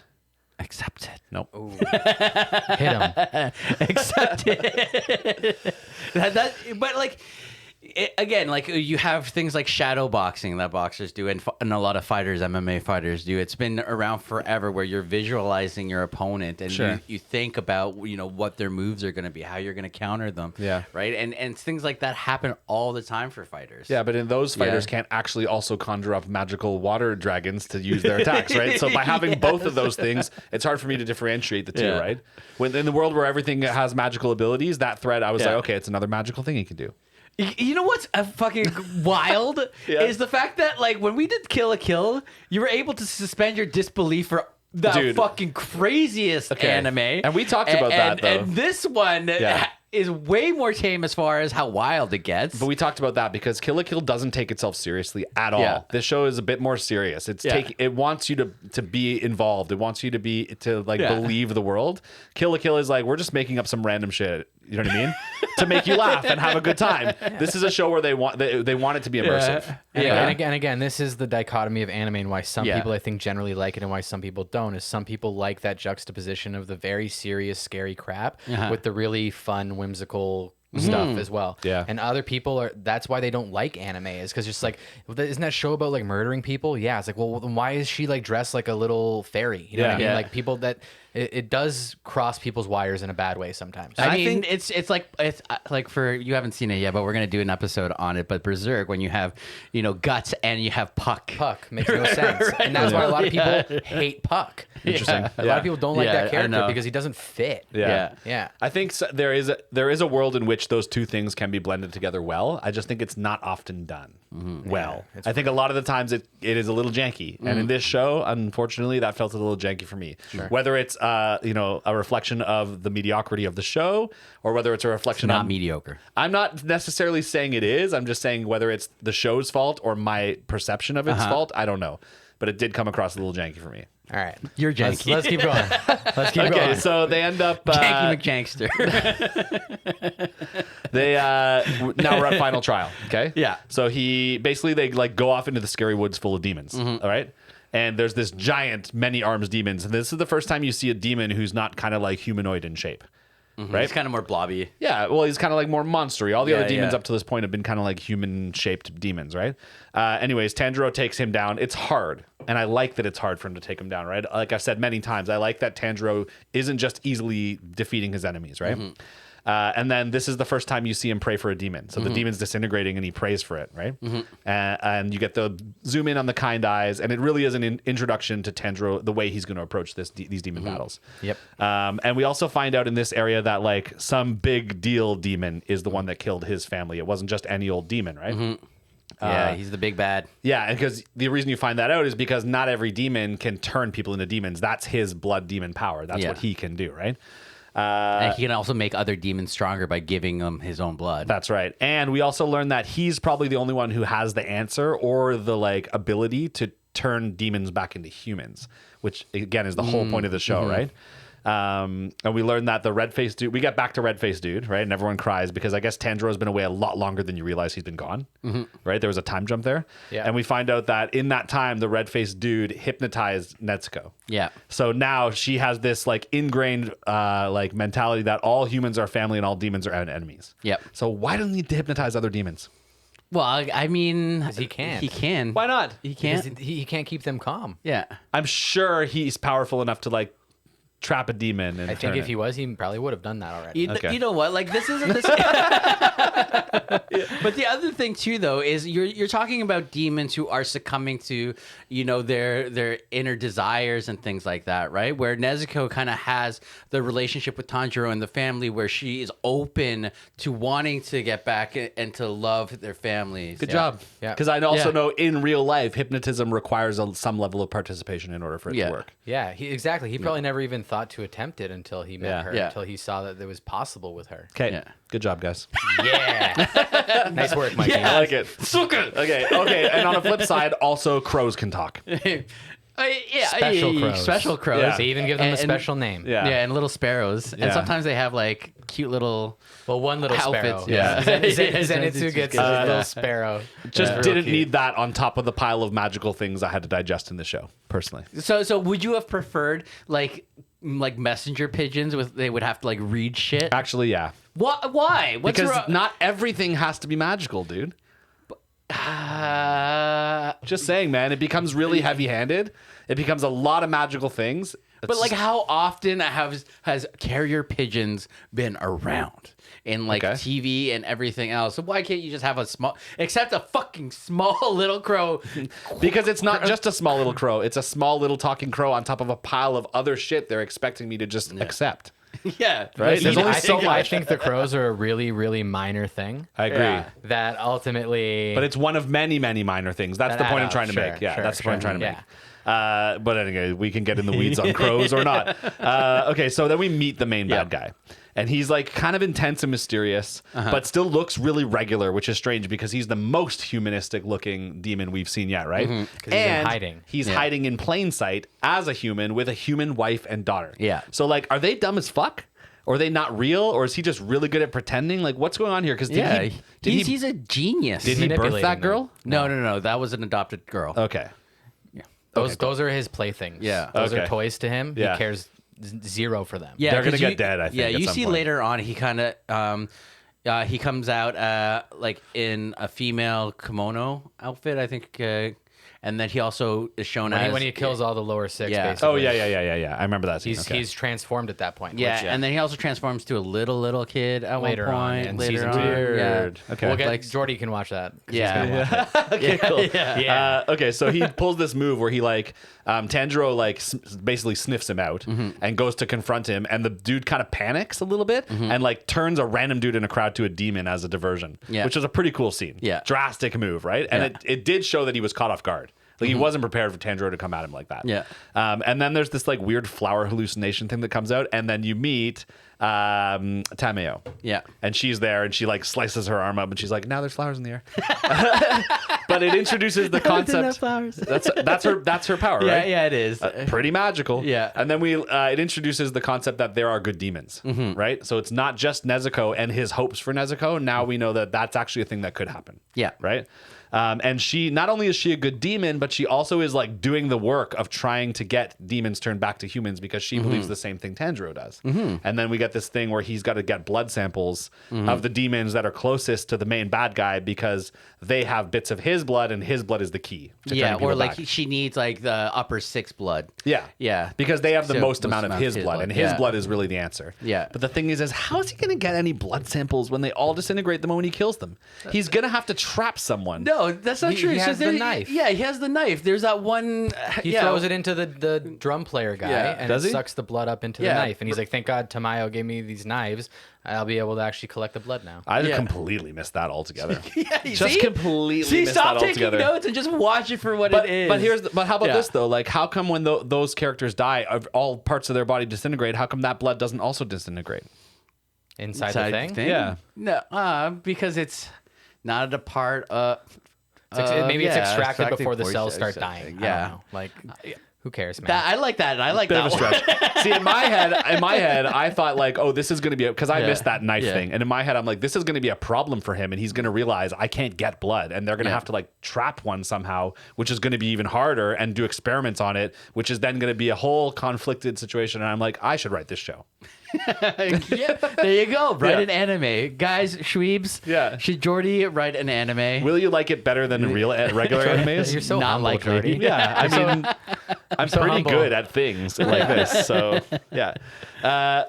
Speaker 2: Accept it.
Speaker 1: Nope.
Speaker 3: Hit him.
Speaker 2: Accept it. But like, again, like you have things like shadow boxing that boxers do, and a lot of fighters, MMA fighters do. It's been around forever, where you're visualizing your opponent and
Speaker 1: Sure.
Speaker 2: you think about what their moves are going to be, how you're going to counter them.
Speaker 1: Yeah.
Speaker 2: Right. And things like that happen all the time for fighters.
Speaker 1: Yeah, but in those fighters can't actually also conjure up magical water dragons to use their attacks, right? So by having both of those things, it's hard for me to differentiate the two,
Speaker 2: Yeah.
Speaker 1: right? When in the world where everything has magical abilities, that thread, I was
Speaker 2: Yeah.
Speaker 1: like, okay, it's another magical thing he can do.
Speaker 2: You know what's fucking wild
Speaker 1: Yeah.
Speaker 2: is the fact that like when we did Kill a Kill, you were able to suspend your disbelief for the
Speaker 1: Dude.
Speaker 2: fucking craziest
Speaker 1: Okay.
Speaker 2: anime.
Speaker 1: And we talked about that, though.
Speaker 2: And this one
Speaker 1: Yeah.
Speaker 2: is way more tame as far as how wild it gets.
Speaker 1: But we talked about that because Kill la Kill doesn't take itself seriously at all.
Speaker 2: Yeah.
Speaker 1: This show is a bit more serious. It's
Speaker 2: Yeah.
Speaker 1: it wants you to be involved. It wants you to
Speaker 2: Yeah.
Speaker 1: believe the world. Kill la Kill is like we're just making up some random shit. You know what I mean? To make you laugh and have a good time. This is a show where they want it to be immersive.
Speaker 3: And again, this is the dichotomy of anime and why some
Speaker 2: Yeah.
Speaker 3: people I think generally like it and why some people don't. Is some people like that juxtaposition of the very serious, scary crap with the really fun, whimsical stuff as well.
Speaker 1: Yeah.
Speaker 3: And other people that's why they don't like anime is because just like, isn't that show about like murdering people? Yeah. It's like, well, then why is she like dressed like a little fairy? You know what I mean?
Speaker 2: Yeah.
Speaker 3: Like people that it does cross people's wires in a bad way sometimes.
Speaker 2: I mean, it's like for you haven't seen it yet, but we're gonna do an episode on it. But Berserk, when you have guts and you have Puck.
Speaker 3: Puck makes no sense. And that's why a lot of people hate Puck.
Speaker 1: Interesting.
Speaker 3: A lot of people don't like
Speaker 2: Yeah,
Speaker 3: that
Speaker 2: I
Speaker 3: character
Speaker 2: know.
Speaker 3: because he doesn't fit.
Speaker 1: Yeah.
Speaker 3: Yeah.
Speaker 1: I think there is a world in which those two things can be blended together well. I just think it's not often done well. I think a lot of the times it is a little janky, and in this show, unfortunately, that felt a little janky for me. Whether it's a reflection of the mediocrity of the show, or whether it's a reflection
Speaker 2: Not
Speaker 1: on
Speaker 2: mediocre.
Speaker 1: I'm not necessarily saying it is. I'm just saying whether it's the show's fault or my perception of its fault. I don't know, but it did come across a little janky for me.
Speaker 3: All right.
Speaker 2: You're janky.
Speaker 3: Let's keep going. Let's keep
Speaker 1: Okay,
Speaker 3: going.
Speaker 1: so they end up
Speaker 2: Janky McJankster.
Speaker 1: They now we're at final trial. Okay.
Speaker 2: Yeah.
Speaker 1: So they like go off into the scary woods full of demons. All right. And there's this giant many arms demons, and this is the first time you see a demon who's not kind of like humanoid in shape. Right.
Speaker 2: It's kind of more blobby.
Speaker 1: Yeah, well, he's kind of like more monstery. All the other
Speaker 2: Yeah,
Speaker 1: demons
Speaker 2: yeah.
Speaker 1: up to this point have been kind of like human-shaped demons, right? Anyways, Tanjiro takes him down. It's hard, and I like that it's hard for him to take him down, right? Like I've said many times, I like that Tanjiro isn't just easily defeating his enemies, right? And then this is the first time you see him pray for a demon. So the demon's disintegrating, and he prays for it, right? And you get the zoom in on the kind eyes, and it really is an introduction to Tanjiro, the way he's going to approach these demon battles.
Speaker 3: Yep.
Speaker 1: And we also find out in this area that like some big deal demon is the one that killed his family. It wasn't just any old demon, right?
Speaker 2: Yeah, he's the big bad.
Speaker 1: Yeah, and because the reason you find that out is because not every demon can turn people into demons. That's his blood demon power. That's
Speaker 2: Yeah.
Speaker 1: what he can do, right?
Speaker 2: And he can also make other demons stronger by giving them his own blood.
Speaker 1: That's right. And we also learn that he's probably the only one who has the answer or the like ability to turn demons back into humans, which again is the whole point of the show, right? And we learn that the red-faced dude, we get back to red-faced dude, right? And everyone cries because I guess Tanjiro's been away a lot longer than you realize he's been gone, right? There was a time jump there.
Speaker 3: Yeah.
Speaker 1: And we find out that in that time, the red-faced dude hypnotized Netsuko.
Speaker 2: Yeah.
Speaker 1: So now she has this like ingrained like mentality that all humans are family and all demons are enemies.
Speaker 2: Yep.
Speaker 1: So why doesn't he hypnotize other demons?
Speaker 2: Well, I mean,
Speaker 3: he can't.
Speaker 2: He can.
Speaker 1: Why not?
Speaker 2: He
Speaker 3: Because
Speaker 2: can't.
Speaker 3: he can't keep them calm.
Speaker 2: Yeah.
Speaker 1: I'm sure he's powerful enough to like trap a demon. And
Speaker 3: I think
Speaker 1: turn
Speaker 3: if
Speaker 1: it.
Speaker 3: he was, he probably would have done that already.
Speaker 2: You know what? Like this isn't this. But the other thing too, though, is you're talking about demons who are succumbing to, their inner desires and things like that, right? Where Nezuko kind of has the relationship with Tanjiro and the family, where she is open to wanting to get back and to love their families.
Speaker 1: Good job.
Speaker 3: Yeah.
Speaker 1: Because I also
Speaker 2: Yeah.
Speaker 1: know in real life, hypnotism requires some level of participation in order for it
Speaker 2: Yeah.
Speaker 1: to work.
Speaker 3: Yeah, exactly. He probably never even thought to attempt it until he met
Speaker 1: Yeah.
Speaker 3: her,
Speaker 2: Yeah.
Speaker 3: until he saw that it was possible with her.
Speaker 1: Okay.
Speaker 2: Yeah.
Speaker 1: Good job, guys.
Speaker 3: Yeah. Nice work, Mikey.
Speaker 1: I like it.
Speaker 2: So good.
Speaker 1: Okay. And on the flip side, also crows can talk.
Speaker 2: Yeah,
Speaker 3: Special crows.
Speaker 2: Special crows.
Speaker 1: Yeah.
Speaker 3: They even give them a
Speaker 2: And-
Speaker 3: special name.
Speaker 1: Yeah.
Speaker 2: Yeah, and little sparrows.
Speaker 1: Yeah.
Speaker 2: And sometimes they have like cute little
Speaker 3: Well, one little
Speaker 2: outfits.
Speaker 3: sparrow.
Speaker 2: Yeah.
Speaker 3: Zenitsu gets a
Speaker 2: Yeah.
Speaker 3: little sparrow.
Speaker 1: Just
Speaker 3: Real
Speaker 1: didn't
Speaker 3: cute.
Speaker 1: need that on top of the pile of magical things I had to digest in the show, personally.
Speaker 2: So would you have preferred like messenger pigeons they would have to like read shit?
Speaker 1: Actually, yeah.
Speaker 2: Why? What's
Speaker 1: Because
Speaker 2: wrong?
Speaker 1: not everything has to be magical, dude. Just saying, man. It becomes really heavy-handed. It becomes a lot of magical things.
Speaker 2: but like, how often has carrier pigeons been around in like
Speaker 1: Okay.
Speaker 2: TV and everything else? So why can't you just have except a fucking small little crow?
Speaker 1: Because it's not just a small little crow. It's a small little talking crow on top of a pile of other shit they're expecting me to just accept.
Speaker 2: Yeah,
Speaker 1: Right? There's only so
Speaker 3: I
Speaker 1: much.
Speaker 3: think the crows are a really, really minor thing
Speaker 1: I agree.
Speaker 2: Yeah.
Speaker 3: that ultimately.
Speaker 1: But it's one of many, many minor things. That's
Speaker 3: That
Speaker 1: the point
Speaker 3: add
Speaker 1: I'm
Speaker 3: up.
Speaker 1: trying to
Speaker 3: Sure,
Speaker 1: make. Yeah,
Speaker 3: sure,
Speaker 1: that's the point I'm
Speaker 3: sure.
Speaker 1: trying to
Speaker 3: Yeah.
Speaker 1: make. But anyway, we can get in the weeds on crows or not. Okay, so then we meet the main bad guy. And he's like kind of intense and mysterious, but still looks really regular, which is strange because he's the most humanistic looking demon we've seen yet, right?
Speaker 3: he's in hiding.
Speaker 1: He's hiding in plain sight as a human with a human wife and daughter.
Speaker 2: Yeah.
Speaker 1: So like, are they dumb as fuck? Or are they not real? Or is he just really good at pretending? Like, what's going on here? Because
Speaker 2: he's a genius.
Speaker 1: did he birth
Speaker 3: manipulating
Speaker 1: that
Speaker 3: them.
Speaker 1: girl?
Speaker 2: No. That was an adopted girl.
Speaker 1: Okay.
Speaker 3: those are his playthings.
Speaker 2: Yeah.
Speaker 3: Those
Speaker 1: Okay.
Speaker 3: are toys to him.
Speaker 1: Yeah.
Speaker 3: He cares zero for them.
Speaker 2: Yeah,
Speaker 1: They're gonna
Speaker 2: 'cause
Speaker 1: get dead, I think,
Speaker 2: Yeah,
Speaker 1: at
Speaker 2: you
Speaker 1: some
Speaker 2: see
Speaker 1: point.
Speaker 2: later on, he kind of he comes out like in a female kimono outfit, I think, and then he also is shown
Speaker 3: When he kills all the lower six.
Speaker 2: Yeah.
Speaker 3: Basically.
Speaker 1: Oh yeah. I remember that scene.
Speaker 3: He's transformed at that point.
Speaker 2: Yeah,
Speaker 3: which,
Speaker 2: and then he also transforms to a little kid at
Speaker 3: Later
Speaker 2: one
Speaker 3: on
Speaker 2: point.
Speaker 3: in
Speaker 2: later
Speaker 3: season
Speaker 2: on.
Speaker 3: two.
Speaker 1: Weird.
Speaker 2: Yeah.
Speaker 1: Okay.
Speaker 3: We'll get,
Speaker 2: Like-
Speaker 3: Jordy can watch that. 'Cause he's
Speaker 2: Yeah.
Speaker 3: gonna watch it.
Speaker 1: Okay, cool.
Speaker 2: Yeah.
Speaker 1: Okay, so he pulls this move where he like Tanjiro like basically sniffs him out and goes to confront him, and the dude kind of panics a little bit and like turns a random dude in a crowd to a demon as a diversion,
Speaker 2: Yeah.
Speaker 1: which is a pretty cool scene.
Speaker 2: Yeah.
Speaker 1: Drastic move, right? And
Speaker 2: Yeah.
Speaker 1: it did show that he was caught off guard. Like he wasn't prepared for Tanjiro to come at him like that.
Speaker 2: Yeah.
Speaker 1: And then there's this like weird flower hallucination thing that comes out, and then you meet Tameo.
Speaker 2: Yeah.
Speaker 1: And she's there, and she like slices her arm up, and she's like, "Now there's flowers in the air." But it introduces the concept.
Speaker 2: flowers.
Speaker 1: That's her power,
Speaker 2: Yeah,
Speaker 1: right?
Speaker 2: yeah, it is.
Speaker 1: Pretty magical.
Speaker 2: Yeah.
Speaker 1: And then it introduces the concept that there are good demons, right? So it's not just Nezuko and his hopes for Nezuko. Now we know that that's actually a thing that could happen.
Speaker 2: Yeah.
Speaker 1: Right. And she not only is she a good demon, but she also is like doing the work of trying to get demons turned back to humans because she believes the same thing Tanjiro does. And then we get this thing where he's got to get blood samples of the demons that are closest to the main bad guy because they have bits of his blood, and his blood is the key. To
Speaker 2: Yeah,
Speaker 1: turning people
Speaker 2: or like
Speaker 1: back.
Speaker 2: she needs like the upper six blood.
Speaker 1: Yeah.
Speaker 2: Yeah.
Speaker 1: Because they have the
Speaker 2: So
Speaker 1: most amount of his blood, and his
Speaker 2: Yeah.
Speaker 1: blood is really the answer.
Speaker 2: Yeah.
Speaker 1: But the thing is how is he going to get any blood samples when they all disintegrate the moment he kills them? He's going to have to trap someone.
Speaker 2: No, that's not
Speaker 3: He-
Speaker 2: true.
Speaker 3: he
Speaker 2: It's
Speaker 3: has
Speaker 2: just
Speaker 3: the
Speaker 2: that-
Speaker 3: knife.
Speaker 2: Yeah, he has the knife. There's that one.
Speaker 3: He throws it into the drum player guy,
Speaker 2: Yeah.
Speaker 3: and
Speaker 1: Does
Speaker 3: it
Speaker 1: he?
Speaker 3: sucks the blood up into
Speaker 2: Yeah.
Speaker 3: the knife. And he's like, "Thank God Tamayo gave me these knives. I'll be able to actually collect the blood now."
Speaker 1: I
Speaker 2: Yeah.
Speaker 1: completely missed that altogether.
Speaker 2: Yeah,
Speaker 1: Just completely
Speaker 2: See,
Speaker 1: missed
Speaker 2: stop
Speaker 1: that
Speaker 2: taking
Speaker 1: altogether.
Speaker 2: notes and just watch it for what
Speaker 1: But,
Speaker 2: it is.
Speaker 1: but how about
Speaker 2: Yeah.
Speaker 1: this though? Like, how come when those characters die, all parts of their body disintegrate? How come that blood doesn't also disintegrate?
Speaker 3: Inside the thing.
Speaker 1: Yeah.
Speaker 2: No, because it's not a part of.
Speaker 3: Maybe it's
Speaker 2: yeah,
Speaker 3: extracted before the
Speaker 2: before
Speaker 3: cells start
Speaker 2: extracting.
Speaker 3: dying.
Speaker 2: Yeah.
Speaker 3: I don't know. Like, who cares, man?
Speaker 2: I like that. I like
Speaker 1: Bit
Speaker 2: that
Speaker 1: of a
Speaker 2: one.
Speaker 1: stretch. See, in my head, I thought like, oh, this is going to be because I
Speaker 2: Yeah.
Speaker 1: missed that knife
Speaker 2: Yeah.
Speaker 1: thing, and in my head, I'm like, this is going to be a problem for him, and he's going to realize I can't get blood, and they're going to
Speaker 2: Yeah.
Speaker 1: have to like trap one somehow, which is going to be even harder, and do experiments on it, which is then going to be a whole conflicted situation. And I'm like, I should write this show.
Speaker 2: Yeah, there you go. Write
Speaker 1: Yeah.
Speaker 2: an anime, guys. Shweebs.
Speaker 1: Yeah.
Speaker 2: Should Jordy write an anime?
Speaker 1: Will you like it better than regular animes?
Speaker 3: You're so
Speaker 2: Not
Speaker 3: humble,
Speaker 2: likely.
Speaker 3: Jordy.
Speaker 1: Yeah, I mean, I'm
Speaker 3: so
Speaker 1: pretty
Speaker 3: humble.
Speaker 1: good at things like this. So yeah.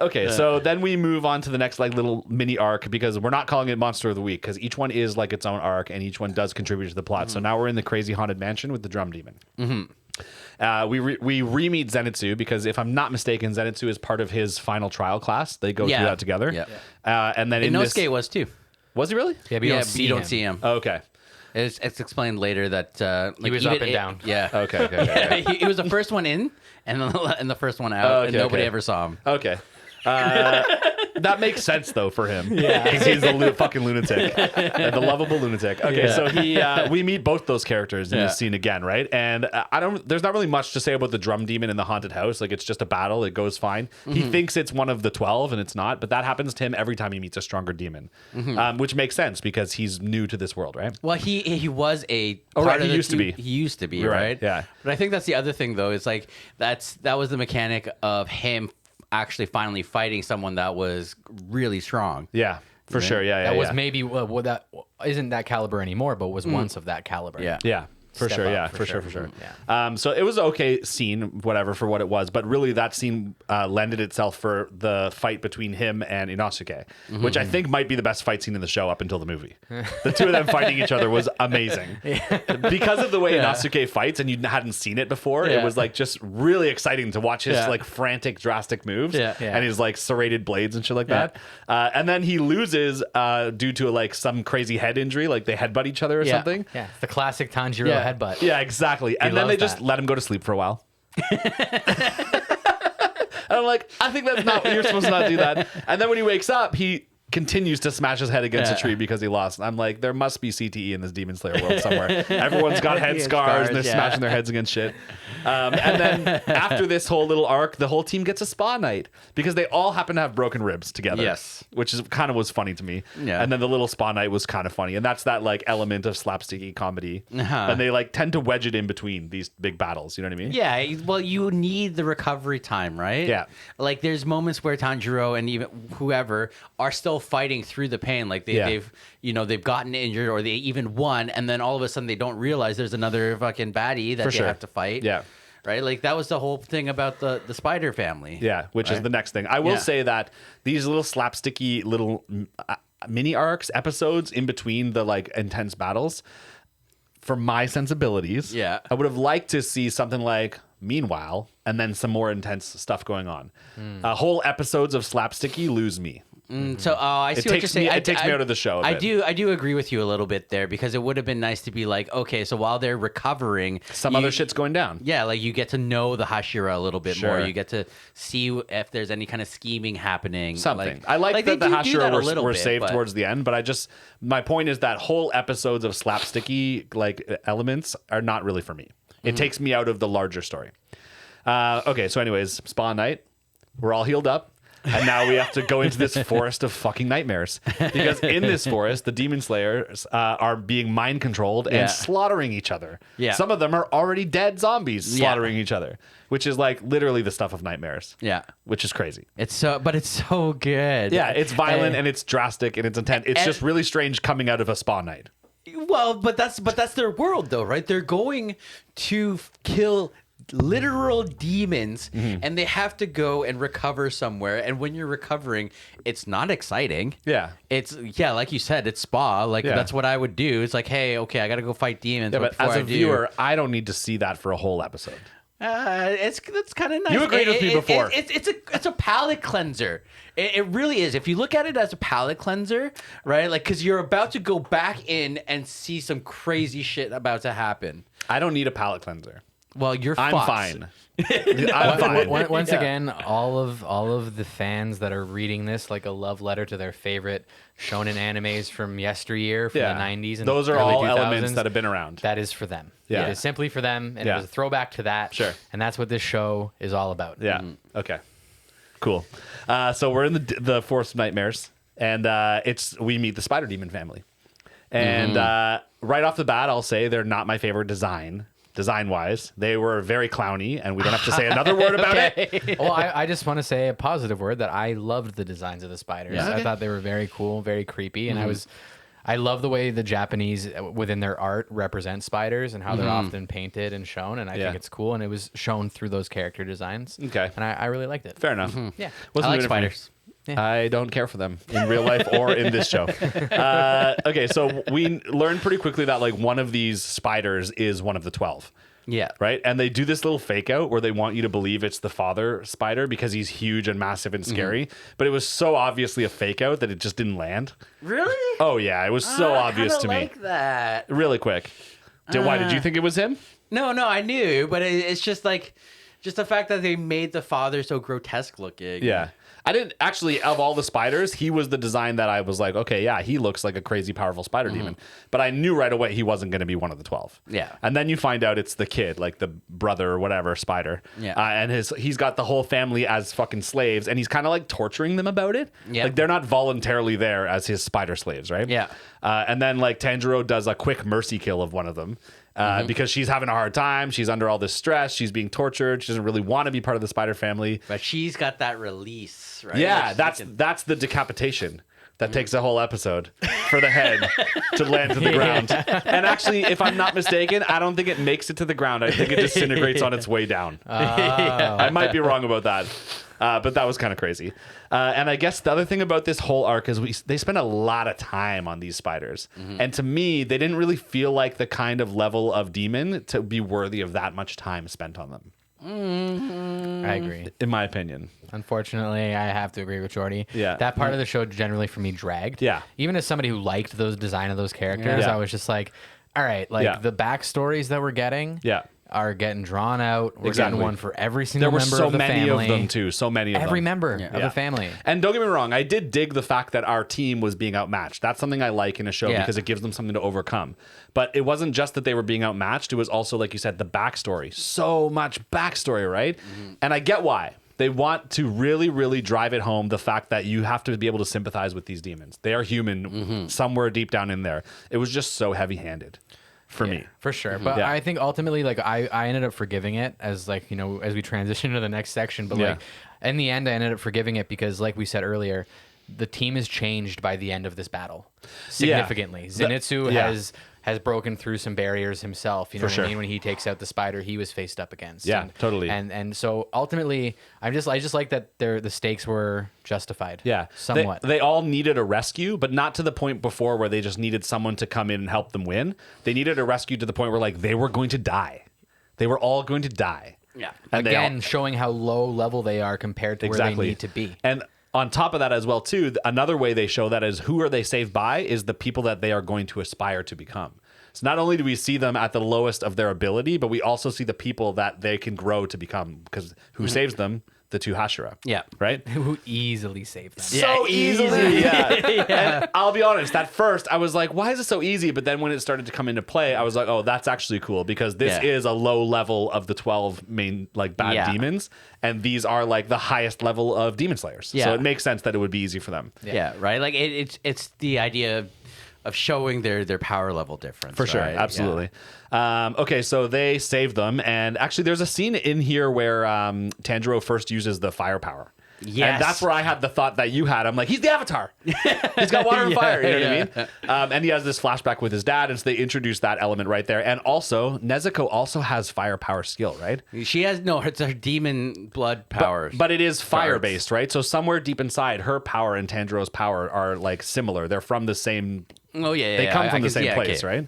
Speaker 1: Okay, so then we move on to the next like little mini arc because we're not calling it Monster of the Week because each one is like its own arc and each one does contribute to the plot. So now we're in the crazy haunted mansion with the drum demon. We re-meet Zenitsu because if I'm not mistaken, Zenitsu is part of his final trial class. They go
Speaker 2: Yeah.
Speaker 1: through that together.
Speaker 2: Yeah.
Speaker 1: And then in this,
Speaker 2: Inosuke was too.
Speaker 1: was he really?
Speaker 3: Yeah, but you
Speaker 2: Yeah,
Speaker 3: don't
Speaker 2: but
Speaker 3: see
Speaker 2: you don't
Speaker 3: him.
Speaker 2: see him.
Speaker 1: Okay.
Speaker 2: It's explained later that like,
Speaker 3: was
Speaker 2: even
Speaker 3: up and down.
Speaker 2: Yeah.
Speaker 1: Okay.
Speaker 2: He was the first one in and the first one out, and nobody ever saw him.
Speaker 1: Okay. That makes sense though for him. Yeah, because he's the fucking lunatic, the lovable lunatic. Okay, so we meet both those characters in this scene again, right? And there's not really much to say about the drum demon in the haunted house. Like it's just a battle. It goes fine. He thinks it's one of the 12, and it's not. But that happens to him every time he meets a stronger demon, which makes sense because he's new to this world, right?
Speaker 2: Well, he was a
Speaker 1: Oh,
Speaker 2: part
Speaker 1: right,
Speaker 2: of
Speaker 1: he
Speaker 2: the
Speaker 1: used to
Speaker 2: team.
Speaker 1: be.
Speaker 2: He used to be,
Speaker 1: You're right,
Speaker 2: right?
Speaker 1: yeah.
Speaker 2: But I think that's the other thing, though. Is like that was the mechanic of him actually finally fighting someone that was really strong.
Speaker 1: Yeah, for sure. Yeah,
Speaker 3: That was maybe that isn't that caliber anymore, but was once of that caliber.
Speaker 2: Yeah.
Speaker 1: Yeah. For
Speaker 3: Step
Speaker 1: sure,
Speaker 3: up,
Speaker 1: yeah,
Speaker 3: for
Speaker 1: for
Speaker 3: sure.
Speaker 1: sure.
Speaker 3: Yeah.
Speaker 1: So it was an okay scene, whatever, for what it was. But really, that scene lended itself for the fight between him and Inosuke, which I think might be the best fight scene in the show up until the movie. The two of them fighting each other was amazing. Because of the way Inosuke fights, and you hadn't seen it before, it was like just really exciting to watch his like frantic, drastic moves and his like serrated blades and shit like that. And then he loses due to like some crazy head injury, like they headbutt each other or something.
Speaker 3: Yeah, it's the classic Tanjiro headbutt.
Speaker 1: Yeah, exactly. And then
Speaker 3: loves
Speaker 1: they just
Speaker 3: that.
Speaker 1: let him go to sleep for a while. And I'm like, I think that's not, you're supposed to not do that. And then when he wakes up, he continues to smash his head against a tree because he lost. And I'm like, there must be CTE in this Demon Slayer world somewhere. Everyone's got head
Speaker 2: Yeah,
Speaker 1: scars and they're
Speaker 2: scars,
Speaker 1: smashing their heads against shit. And then after this whole little arc, the whole team gets a spa night because they all happen to have broken ribs together.
Speaker 2: Yes.
Speaker 1: Which is kind of was funny to me.
Speaker 2: Yeah.
Speaker 1: And then the little spa night was kind of funny. And that's that like element of slapsticky comedy.
Speaker 2: Uh-huh.
Speaker 1: And they like tend to wedge it in between these big battles. You know what I mean?
Speaker 2: Yeah, well, you need the recovery time, right?
Speaker 1: Yeah.
Speaker 2: Like, there's moments where Tanjiro and even whoever are still fighting through the pain. Like, they've gotten injured or they even won, and then all of a sudden they don't realize there's another fucking baddie that they have to fight.
Speaker 1: Yeah.
Speaker 2: Right? Like, that was the whole thing about the Spider family.
Speaker 1: Yeah, which is the next thing. I will say that these little slapsticky little mini arcs, episodes in between the like intense battles, for my sensibilities, I would have liked to see something like Meanwhile, and then some more intense stuff going on. Whole episodes of slapsticky lose me.
Speaker 2: So I see what you're saying.
Speaker 1: It takes me out of the show.
Speaker 2: I do agree with you a little bit there, because it would have been nice to be like, okay, so while they're recovering,
Speaker 1: Some other shit's going down.
Speaker 2: Yeah, like you get to know the Hashira a little bit more.
Speaker 1: Sure.
Speaker 2: You get to see if there's any kind of scheming happening.
Speaker 1: Something. I like that the Hashira were saved towards the end, but my point is that whole episodes of slapsticky like elements are not really for me. It takes me out of the larger story. Okay, so anyways, spa night. We're all healed up. And now we have to go into this forest of fucking nightmares. Because in this forest, the demon slayers are being mind controlled and slaughtering each other.
Speaker 2: Yeah.
Speaker 1: Some of them are already dead zombies slaughtering each other, which is like literally the stuff of nightmares.
Speaker 2: Yeah.
Speaker 1: Which is crazy.
Speaker 2: It's so good.
Speaker 1: Yeah, it's violent and it's drastic and it's intense. It's just really strange coming out of a spa night.
Speaker 2: Well, but that's their world though, right? They're going to kill literal demons, and they have to go and recover somewhere. And when you're recovering, it's not exciting.
Speaker 1: Yeah.
Speaker 2: It's like you said, it's spa. Like that's what I would do. It's like, hey, okay, I got to go fight demons.
Speaker 1: Yeah, but as a viewer, I don't need to see that for a whole episode.
Speaker 2: That's kind of nice.
Speaker 1: You agreed with me before.
Speaker 2: It's a palate cleanser. It really is. If you look at it as a palate cleanser, right? Like, because you're about to go back in and see some crazy shit about to happen.
Speaker 1: I don't need a palate cleanser.
Speaker 2: Well,
Speaker 1: I'm
Speaker 2: fucked.
Speaker 1: fine. I'm fine.
Speaker 3: Once again, all of the fans that are reading this like a love letter to their favorite shonen animes from yesteryear, from the 90s. And
Speaker 1: those are
Speaker 3: early
Speaker 1: all
Speaker 3: 2000s,
Speaker 1: elements that have been around.
Speaker 3: That is for them.
Speaker 1: Yeah.
Speaker 3: It is simply for them, and it was a throwback to that.
Speaker 1: Sure.
Speaker 3: And that's what this show is all about.
Speaker 1: Yeah. Okay. Cool. So we're in the Forest of Nightmares, and we meet the Spider Demon family. And right off the bat, I'll say they're not my favorite design-wise. They were very clowny, and we don't have to say another word about it.
Speaker 3: Well, I just want to say a positive word that I loved the designs of the spiders.
Speaker 2: Yeah.
Speaker 3: I thought they were very cool, very creepy, and I love the way the Japanese within their art represent spiders and how they're often painted and shown, and I think it's cool, and it was shown through those character designs.
Speaker 1: Okay.
Speaker 3: And I really liked it.
Speaker 1: Fair enough.
Speaker 3: Yeah.
Speaker 1: Wasn't
Speaker 2: I like
Speaker 1: doing it for me.
Speaker 2: spiders.
Speaker 1: I don't care for them in real life or in this show. Okay, so we learned pretty quickly that like one of these spiders is one of the 12.
Speaker 2: Yeah.
Speaker 1: Right? And they do this little fake out where they want you to believe it's the father spider because he's huge and massive and scary. But it was so obviously a fake out that it just didn't land.
Speaker 2: Really?
Speaker 1: Oh, yeah. It was so obvious to me.
Speaker 2: Like that.
Speaker 1: Really quick. Why did you think it was him?
Speaker 2: No, I knew, but it's just like, just the fact that they made the father so grotesque looking.
Speaker 1: Yeah. I didn't actually, of all the spiders, he was the design that I was like, okay, yeah, he looks like a crazy powerful spider demon. But I knew right away he wasn't going to be one of the 12.
Speaker 2: Yeah.
Speaker 1: And then you find out it's the kid, like the brother or whatever spider.
Speaker 2: Yeah.
Speaker 1: And he's got the whole family as fucking slaves, and he's kind of like torturing them about it.
Speaker 2: Yeah.
Speaker 1: Like they're not voluntarily there as his spider slaves, right?
Speaker 2: Yeah.
Speaker 1: And then like Tanjiro does a quick mercy kill of one of them. Because she's having a hard time. She's under all this stress. She's being tortured. She doesn't really want to be part of the spider family.
Speaker 2: But she's got that release, right?
Speaker 1: Yeah,
Speaker 2: Like
Speaker 1: that's the decapitation that takes a whole episode for the head to land to the ground. And actually, if I'm not mistaken, I don't think it makes it to the ground. I think it disintegrates on its way down. I might be wrong about that. But that was kind of crazy. And I guess the other thing about this whole arc is they spend a lot of time on these spiders. And to me, they didn't really feel like the kind of level of demon to be worthy of that much time spent on them.
Speaker 3: I agree.
Speaker 1: In my opinion.
Speaker 3: Unfortunately, I have to agree with Jordy.
Speaker 1: Yeah.
Speaker 3: That part of the show generally for me dragged.
Speaker 1: Yeah.
Speaker 3: Even as somebody who liked those design of those characters,
Speaker 1: Yeah.
Speaker 3: I was just like, all right, like
Speaker 1: Yeah.
Speaker 3: the backstories that we're getting.
Speaker 1: Yeah.
Speaker 3: are getting drawn out. We're
Speaker 1: Exactly.
Speaker 3: getting one for every single
Speaker 1: There were
Speaker 3: member
Speaker 1: so
Speaker 3: of the
Speaker 1: many
Speaker 3: family.
Speaker 1: of them too. So many of
Speaker 3: Every
Speaker 1: them.
Speaker 3: member of
Speaker 1: Yeah.
Speaker 3: the family.
Speaker 1: And don't get me wrong, I did dig the fact that our team was being outmatched. That's something I like in a show
Speaker 2: Yeah.
Speaker 1: because it gives them something to overcome. But it wasn't just that they were being outmatched. It was also, like you said, the backstory. So much backstory, right? And I get why. They want to really, really drive it home the fact that you have to be able to sympathize with these demons. They are human somewhere deep down in there. It was just so heavy-handed for me.
Speaker 3: For sure. But
Speaker 1: Yeah.
Speaker 3: I think ultimately, like, I ended up forgiving it as, like, you know, as we transition to the next section. But, like, in the end, I ended up forgiving it because, like we said earlier, the team is changed by the end of this battle significantly. Zenitsu has broken through some barriers himself. You know what I mean? When he takes out the spider he was faced up against.
Speaker 1: Yeah, totally.
Speaker 3: And so ultimately, I just like that the stakes were justified.
Speaker 1: Yeah,
Speaker 3: somewhat.
Speaker 1: They all needed a rescue, but not to the point before where they just needed someone to come in and help them win. They needed a rescue to the point where, like, they were going to die. They were all going to die.
Speaker 2: Yeah.
Speaker 1: And
Speaker 3: Again, showing how low level they are compared to where they need to be.
Speaker 1: And on top of that as well, too, another way they show that is who are they saved by is the people that they are going to aspire to become. So not only do we see them at the lowest of their ability, but we also see the people that they can grow to become, because who saves them? The two Hashira.
Speaker 2: Yeah.
Speaker 1: Right?
Speaker 3: Who easily saved them.
Speaker 1: So easily. Yeah. And I'll be honest, at first I was like, why is it so easy? But then when it started to come into play, I was like, oh, that's actually cool because this is a low level of the 12 main, like, bad demons. And these are, like, the highest level of demon slayers.
Speaker 2: Yeah.
Speaker 1: So it makes sense that it would be easy for them.
Speaker 2: Yeah, right. Like it's the idea of showing their power level difference.
Speaker 1: For sure,
Speaker 2: right?
Speaker 1: absolutely. Okay, so they save them, and actually, there's a scene in here where Tanjiro first uses the firepower.
Speaker 2: Yes.
Speaker 1: And that's where I had the thought that you had. I'm like, he's the Avatar. He's got water and fire. You know what I mean? And he has this flashback with his dad, and so they introduce that element right there. And also, Nezuko also has firepower skill, right?
Speaker 2: She has it's her demon blood powers.
Speaker 1: But it is fire-based, right? So somewhere deep inside, her power and Tanjiro's power are, like, similar. They're from the same...
Speaker 2: Oh, yeah.
Speaker 1: They come from the same place, right?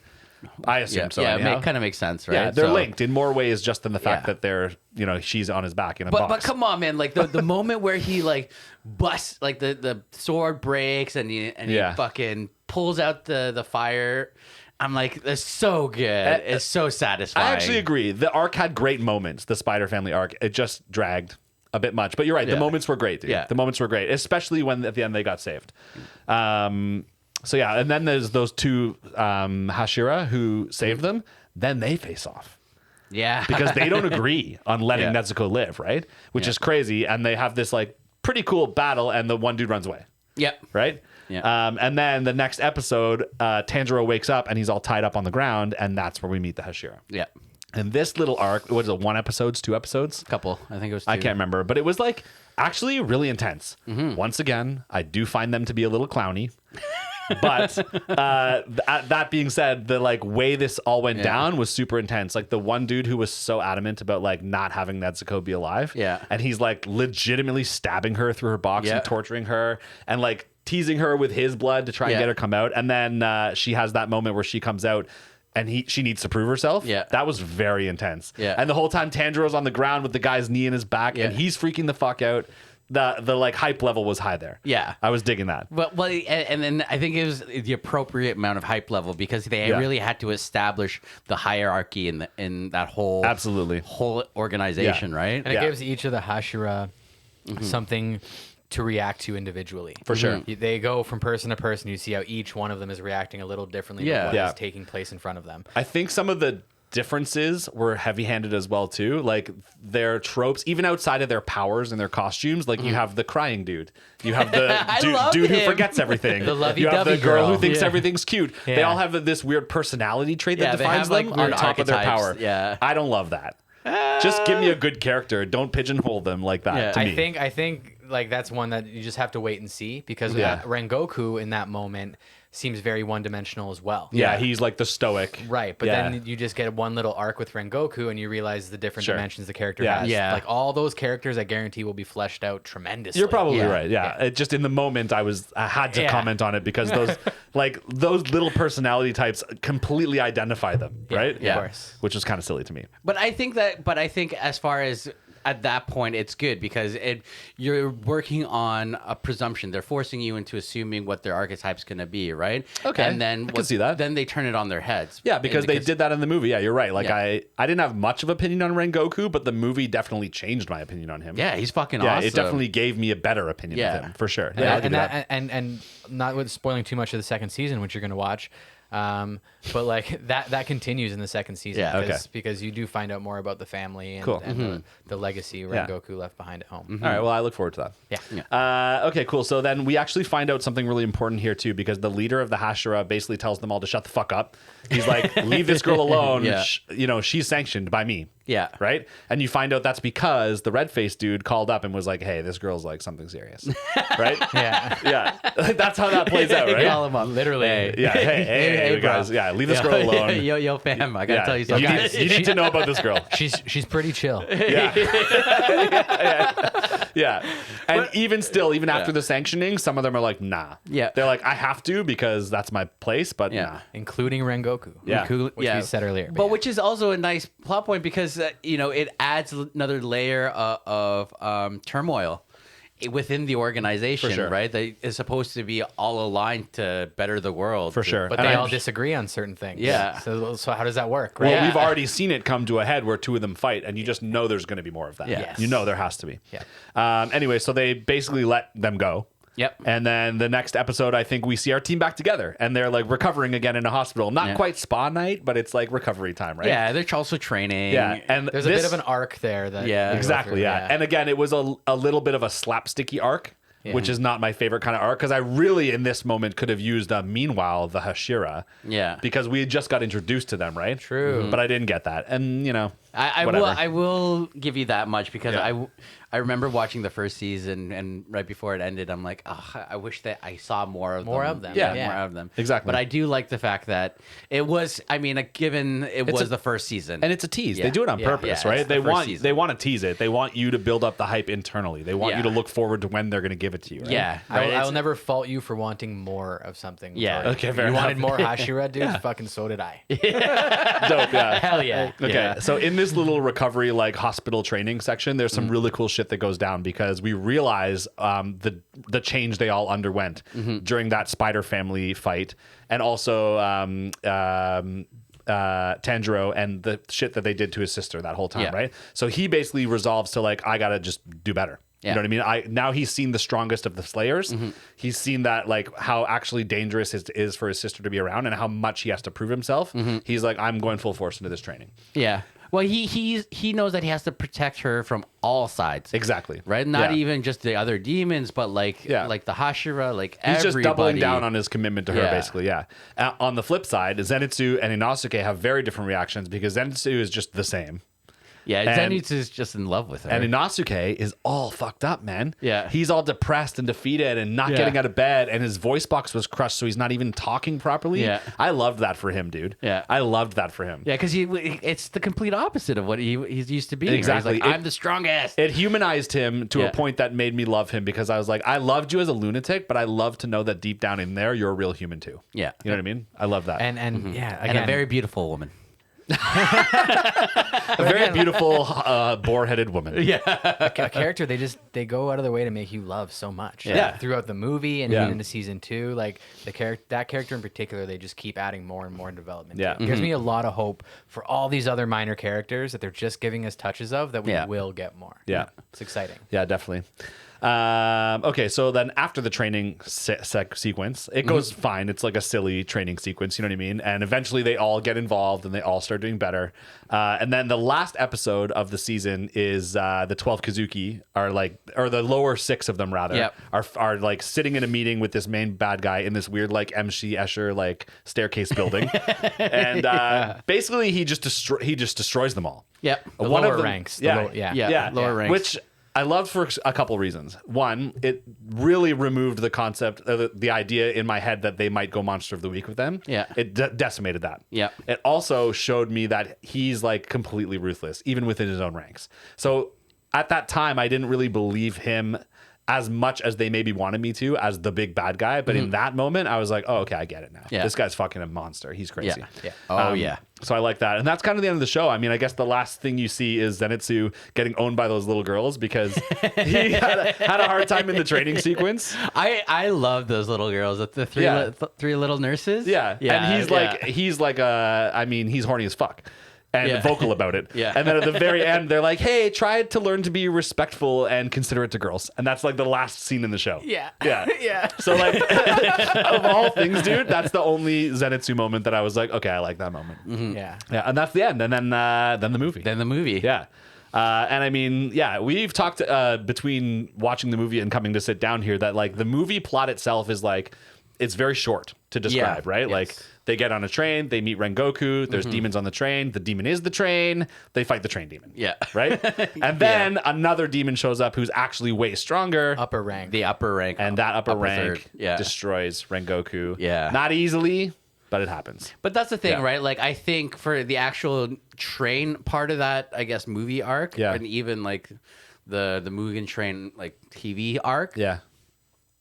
Speaker 1: I assume so.
Speaker 2: Yeah,
Speaker 1: anyhow.
Speaker 2: it kind of makes sense, right?
Speaker 1: Yeah, they're linked in more ways just than the fact that they're, you know, she's on his back in a box.
Speaker 2: But come on, man! Like the moment where he, like, busts, like, the sword breaks and he fucking pulls out the fire. I'm like, that's so good. It's so satisfying.
Speaker 1: I actually agree. The arc had great moments. The Spider Family arc. It just dragged a bit much. But you're right. The moments were great, dude. Yeah. The moments were great, especially when at the end they got saved. So yeah, and then there's those two Hashira who saved them. Then they face off.
Speaker 2: Yeah.
Speaker 1: Because they don't agree on letting Nezuko live, right? Which is crazy. And they have this, like, pretty cool battle, and the one dude runs away.
Speaker 2: Yep.
Speaker 1: Right?
Speaker 2: Yeah.
Speaker 1: And then the next episode, Tanjiro wakes up and he's all tied up on the ground, and that's where we meet the Hashira.
Speaker 2: Yeah.
Speaker 1: And this little arc, what is it, 1 episode, 2 episodes?
Speaker 2: Couple. I think it was 2.
Speaker 1: I can't remember, but it was, like, actually really intense. Once again, I do find them to be a little clowny. But that being said, the, like, way this all went down was super intense. Like, the one dude who was so adamant about, like, not having Nezuko be alive.
Speaker 2: Yeah.
Speaker 1: And he's, like, legitimately stabbing her through her box and torturing her and, like, teasing her with his blood to try and get her come out. And then she has that moment where she comes out and she needs to prove herself.
Speaker 2: Yeah.
Speaker 1: That was very intense.
Speaker 2: Yeah.
Speaker 1: And the whole time Tanjiro's on the ground with the guy's knee in his back and he's freaking the fuck out. The like hype level was high there.
Speaker 2: Yeah.
Speaker 1: I was digging that.
Speaker 2: Well, and then I think it was the appropriate amount of hype level because they really had to establish the hierarchy in that whole whole organization, right?
Speaker 3: And it gives each of the Hashira something to react to individually.
Speaker 1: For sure.
Speaker 3: They go from person to person. You see how each one of them is reacting a little differently to what is taking place in front of them.
Speaker 1: I think some of the differences were heavy-handed as well too, like their tropes even outside of their powers and their costumes. Like you have the crying dude, you have the dude who forgets everything,
Speaker 3: the
Speaker 1: you have the girl who thinks
Speaker 3: yeah.
Speaker 1: everything's cute. They all have this weird personality trait that defines them on top of their power. I don't love that. Just give me a good character, don't pigeonhole them like that. To me.
Speaker 3: I think like that's one that you just have to wait and see because Rengoku in that moment seems very one-dimensional as well.
Speaker 1: Yeah, he's like the stoic.
Speaker 3: Right, but then you just get one little arc with Rengoku and you realize the different dimensions the character has.
Speaker 2: Yeah.
Speaker 3: Like all those characters I guarantee will be fleshed out tremendously.
Speaker 1: You're probably right. Yeah. It just in the moment I had to comment on it because those little personality types completely identify them, right?
Speaker 3: Yeah. Of course.
Speaker 1: Which was kind of silly to me.
Speaker 2: But I think as far as at that point it's good because you're working on a presumption. They're forcing you into assuming what their archetype's going to be, right?
Speaker 1: Okay,
Speaker 2: and then
Speaker 1: I can see that.
Speaker 2: Then they turn it on their heads.
Speaker 1: Yeah, because they did that in the movie. Yeah, you're right. Like
Speaker 2: Yeah.
Speaker 1: I didn't have much of opinion on Rengoku, but the movie definitely changed my opinion on him.
Speaker 2: Yeah, he's fucking
Speaker 1: Yeah,
Speaker 2: awesome.
Speaker 1: it definitely gave me a better opinion of him for sure. Yeah, I'll give
Speaker 3: and
Speaker 1: you that.
Speaker 3: and not with spoiling too much of the second season, which you're going to watch, but like that continues in the second season.
Speaker 2: Yeah.
Speaker 3: because you do find out more about the family and,
Speaker 1: Cool.
Speaker 3: and the legacy
Speaker 1: Yeah.
Speaker 3: Rengoku left behind at home.
Speaker 1: All right, well, I look forward to that.
Speaker 3: Yeah.
Speaker 1: Okay, cool. So then we actually find out something really important here too, because the leader of the Hashira basically tells them all to shut the fuck up. He's like, "Leave this girl alone.
Speaker 2: Yeah.
Speaker 1: She's sanctioned by me."
Speaker 2: Yeah.
Speaker 1: Right. And you find out that's because the red-faced dude called up and was like, "Hey, this girl's like something serious." Right.
Speaker 3: Yeah.
Speaker 1: Yeah. That's how that plays out, right?
Speaker 2: Call him up.
Speaker 3: Literally.
Speaker 1: Yeah. Hey,
Speaker 2: bro.
Speaker 1: guys. Yeah. Leave this girl alone.
Speaker 2: yo, fam. I gotta
Speaker 1: Yeah.
Speaker 2: tell you something.
Speaker 1: You need to know about this girl.
Speaker 3: She's pretty chill.
Speaker 1: Yeah. Yeah. And even still, even after the sanctioning, some of them are like, nah.
Speaker 2: Yeah.
Speaker 1: They're like, I have to because that's my place, but
Speaker 2: Yeah.
Speaker 1: nah.
Speaker 3: Including Rengoku.
Speaker 1: Yeah.
Speaker 3: Which we said earlier.
Speaker 2: But which is also a nice plot point because it adds another layer of turmoil within the organization,
Speaker 1: For sure.
Speaker 2: right? That is supposed to be all aligned to better the world.
Speaker 1: For sure.
Speaker 3: But
Speaker 1: And
Speaker 3: they
Speaker 1: I'm-
Speaker 3: all disagree on certain things.
Speaker 2: Yeah.
Speaker 3: So how does that work?
Speaker 1: Well,
Speaker 3: Right.
Speaker 1: we've already seen it come to a head where two of them fight, and you just know there's going to be more of that.
Speaker 2: Yeah. Yes.
Speaker 1: You know there has to be.
Speaker 3: Yeah.
Speaker 1: Anyway, so they basically let them go.
Speaker 2: Yep.
Speaker 1: And then the next episode, I think we see our team back together, and they're like recovering again in a hospital. Not
Speaker 2: Yeah.
Speaker 1: quite spa night, but it's like recovery time, right?
Speaker 2: Yeah, they're also training.
Speaker 1: Yeah. And
Speaker 3: There's a bit of an arc there. That
Speaker 2: Yeah.
Speaker 3: they go
Speaker 1: Exactly,
Speaker 3: through,
Speaker 1: yeah. And again, it was a little bit of a slapsticky arc, which is not my favorite kind of arc, because I really, in this moment, could have used meanwhile, the Hashira.
Speaker 2: Yeah.
Speaker 1: Because we had just got introduced to them, right?
Speaker 3: True.
Speaker 1: But I didn't get that. And,
Speaker 2: I
Speaker 1: whatever.
Speaker 2: will give you that much because
Speaker 1: Yeah.
Speaker 2: I remember watching the first season and right before it ended, I'm like, oh, I wish that I saw more of them.
Speaker 3: More of them,
Speaker 1: Yeah.
Speaker 2: more of them.
Speaker 1: Exactly.
Speaker 2: But I do like the fact that it was. I mean, given it was the first season,
Speaker 1: And it's a tease.
Speaker 2: Yeah.
Speaker 1: They do it on
Speaker 2: Yeah.
Speaker 1: purpose,
Speaker 2: Yeah,
Speaker 1: right?
Speaker 2: it's the
Speaker 1: They
Speaker 2: first
Speaker 1: want
Speaker 2: season.
Speaker 1: they want to tease it. They want you to build up the hype internally. They want you to
Speaker 2: Yeah.
Speaker 1: look forward to when they're going to give it to you. Right?
Speaker 2: yeah,
Speaker 3: I
Speaker 2: right?
Speaker 3: will
Speaker 2: It's-
Speaker 3: never fault you for wanting more of something.
Speaker 2: Yeah.
Speaker 3: Jordy.
Speaker 1: Okay, fair
Speaker 3: You
Speaker 1: enough.
Speaker 3: wanted more Hashira, dude? Fucking so did I.
Speaker 1: Dope. Yeah.
Speaker 3: Hell yeah.
Speaker 1: Okay,
Speaker 2: Yeah.
Speaker 1: so in this little recovery like hospital training section, there's some really cool shit that goes down because we realize the change they all underwent during that Spider family fight, and also Tanjiro and the shit that they did to his sister that whole time,
Speaker 2: Yeah.
Speaker 1: right? So he basically resolves to like, I gotta just do better. You
Speaker 2: Yeah.
Speaker 1: know what I mean? Now he's seen the strongest of the Slayers. He's seen that like how actually dangerous it is for his sister to be around and how much he has to prove himself. He's like, I'm going full force into this training.
Speaker 2: yeah. Well, he knows that he has to protect her from all sides.
Speaker 1: Exactly.
Speaker 2: Right, not
Speaker 1: Yeah.
Speaker 2: even just the other demons, but like the Hashira, like
Speaker 1: He's
Speaker 2: everybody.
Speaker 1: just doubling down on his commitment to her,
Speaker 2: Yeah.
Speaker 1: basically. Yeah. On the flip side, Zenitsu and Inosuke have very different reactions because Zenitsu is just the same.
Speaker 2: Yeah,
Speaker 1: And-
Speaker 2: Zenitsu is just in love with her.
Speaker 1: And Inosuke is all fucked up, man.
Speaker 2: Yeah.
Speaker 1: He's all depressed and defeated and not
Speaker 2: Yeah.
Speaker 1: getting out of bed, and his voice box was crushed, so he's not even talking properly.
Speaker 2: Yeah.
Speaker 1: I loved that for him, dude.
Speaker 2: Yeah.
Speaker 1: I loved that for him.
Speaker 2: Yeah, because it's the complete opposite of what he's used to being. right?
Speaker 1: Exactly.
Speaker 2: He's like,
Speaker 1: It-
Speaker 2: I'm the strongest.
Speaker 1: It humanized him to
Speaker 2: Yeah.
Speaker 1: a point that made me love him because I was like, I loved you as a lunatic, but I love to know that deep down in there, you're a real human too.
Speaker 2: Yeah.
Speaker 1: You know what I mean? I love that.
Speaker 3: And yeah,
Speaker 2: and
Speaker 3: again,
Speaker 2: a very beautiful woman.
Speaker 1: a very beautiful, boar-headed woman.
Speaker 2: Yeah.
Speaker 3: a character they go out of their way to make you love so much.
Speaker 1: Yeah.
Speaker 3: Throughout the movie and
Speaker 1: Yeah.
Speaker 3: even into season 2, like that character in particular, they just keep adding more and more development.
Speaker 1: Yeah.
Speaker 3: To. It gives me a lot of hope for all these other minor characters that they're just giving us touches of that we
Speaker 2: Yeah.
Speaker 3: will get more.
Speaker 1: Yeah.
Speaker 3: It's exciting.
Speaker 1: Yeah, definitely. Okay, so then after the training sequence, it goes fine. It's like a silly training sequence, you know what I mean? And eventually they all get involved and they all start doing better. And then the last episode of the season is the 12 Kazuki or the lower 6 of them rather,
Speaker 2: Yep.
Speaker 1: are like sitting in a meeting with this main bad guy in this weird like MC Escher like staircase building. And basically he just destroys them all.
Speaker 2: Yep.
Speaker 3: The
Speaker 1: One of
Speaker 3: lower
Speaker 1: them-
Speaker 3: ranks.
Speaker 1: Yeah,
Speaker 2: Yeah, lower ranks.
Speaker 1: Which I loved for a couple reasons. One, it really removed the concept, the idea in my head that they might go Monster of the Week with them.
Speaker 2: Yeah.
Speaker 1: It decimated that.
Speaker 2: Yeah.
Speaker 1: It also showed me that he's like completely ruthless, even within his own ranks. So at that time, I didn't really believe him as much as they maybe wanted me to as the big bad guy. But in that moment, I was like, oh, okay, I get it now.
Speaker 2: Yeah.
Speaker 1: This guy's fucking a monster. He's crazy.
Speaker 2: Yeah. Oh,
Speaker 1: So I like that. And that's kind of the end of the show. I mean, I guess the last thing you see is Zenitsu getting owned by those little girls because he had a hard time in the training sequence.
Speaker 2: I love those little girls, the three little nurses.
Speaker 1: Yeah. And he's horny as fuck. And vocal about it.
Speaker 2: Yeah.
Speaker 1: And then at the very end, they're like, hey, try to learn to be respectful and considerate to girls. And that's like the last scene in the show.
Speaker 3: Yeah.
Speaker 1: Yeah.
Speaker 3: Yeah.
Speaker 1: So like, of all things, dude, that's the only Zenitsu moment that I was like, okay, I like that moment.
Speaker 3: Yeah.
Speaker 1: Yeah. And that's the end. And then the movie.
Speaker 2: Then the movie.
Speaker 1: Yeah. And I mean, yeah, we've talked between watching the movie and coming to sit down here that like the movie plot itself is like, it's very short to describe, right?
Speaker 2: Yes.
Speaker 1: Like they get on a train, they meet Rengoku, there's demons on the train, the demon is the train, they fight the train demon.
Speaker 2: Yeah.
Speaker 1: Right? And then another demon shows up who's actually way stronger.
Speaker 3: Upper rank.
Speaker 2: The upper rank.
Speaker 1: And that upper rank
Speaker 2: third.
Speaker 1: destroys Rengoku.
Speaker 2: Yeah.
Speaker 1: Not easily, but it happens.
Speaker 2: But that's the thing,
Speaker 1: Yeah.
Speaker 2: right? Like, I think for the actual train part of that, I guess, movie arc,
Speaker 1: Yeah.
Speaker 2: and even like the Mugen Train like TV arc,
Speaker 1: Yeah.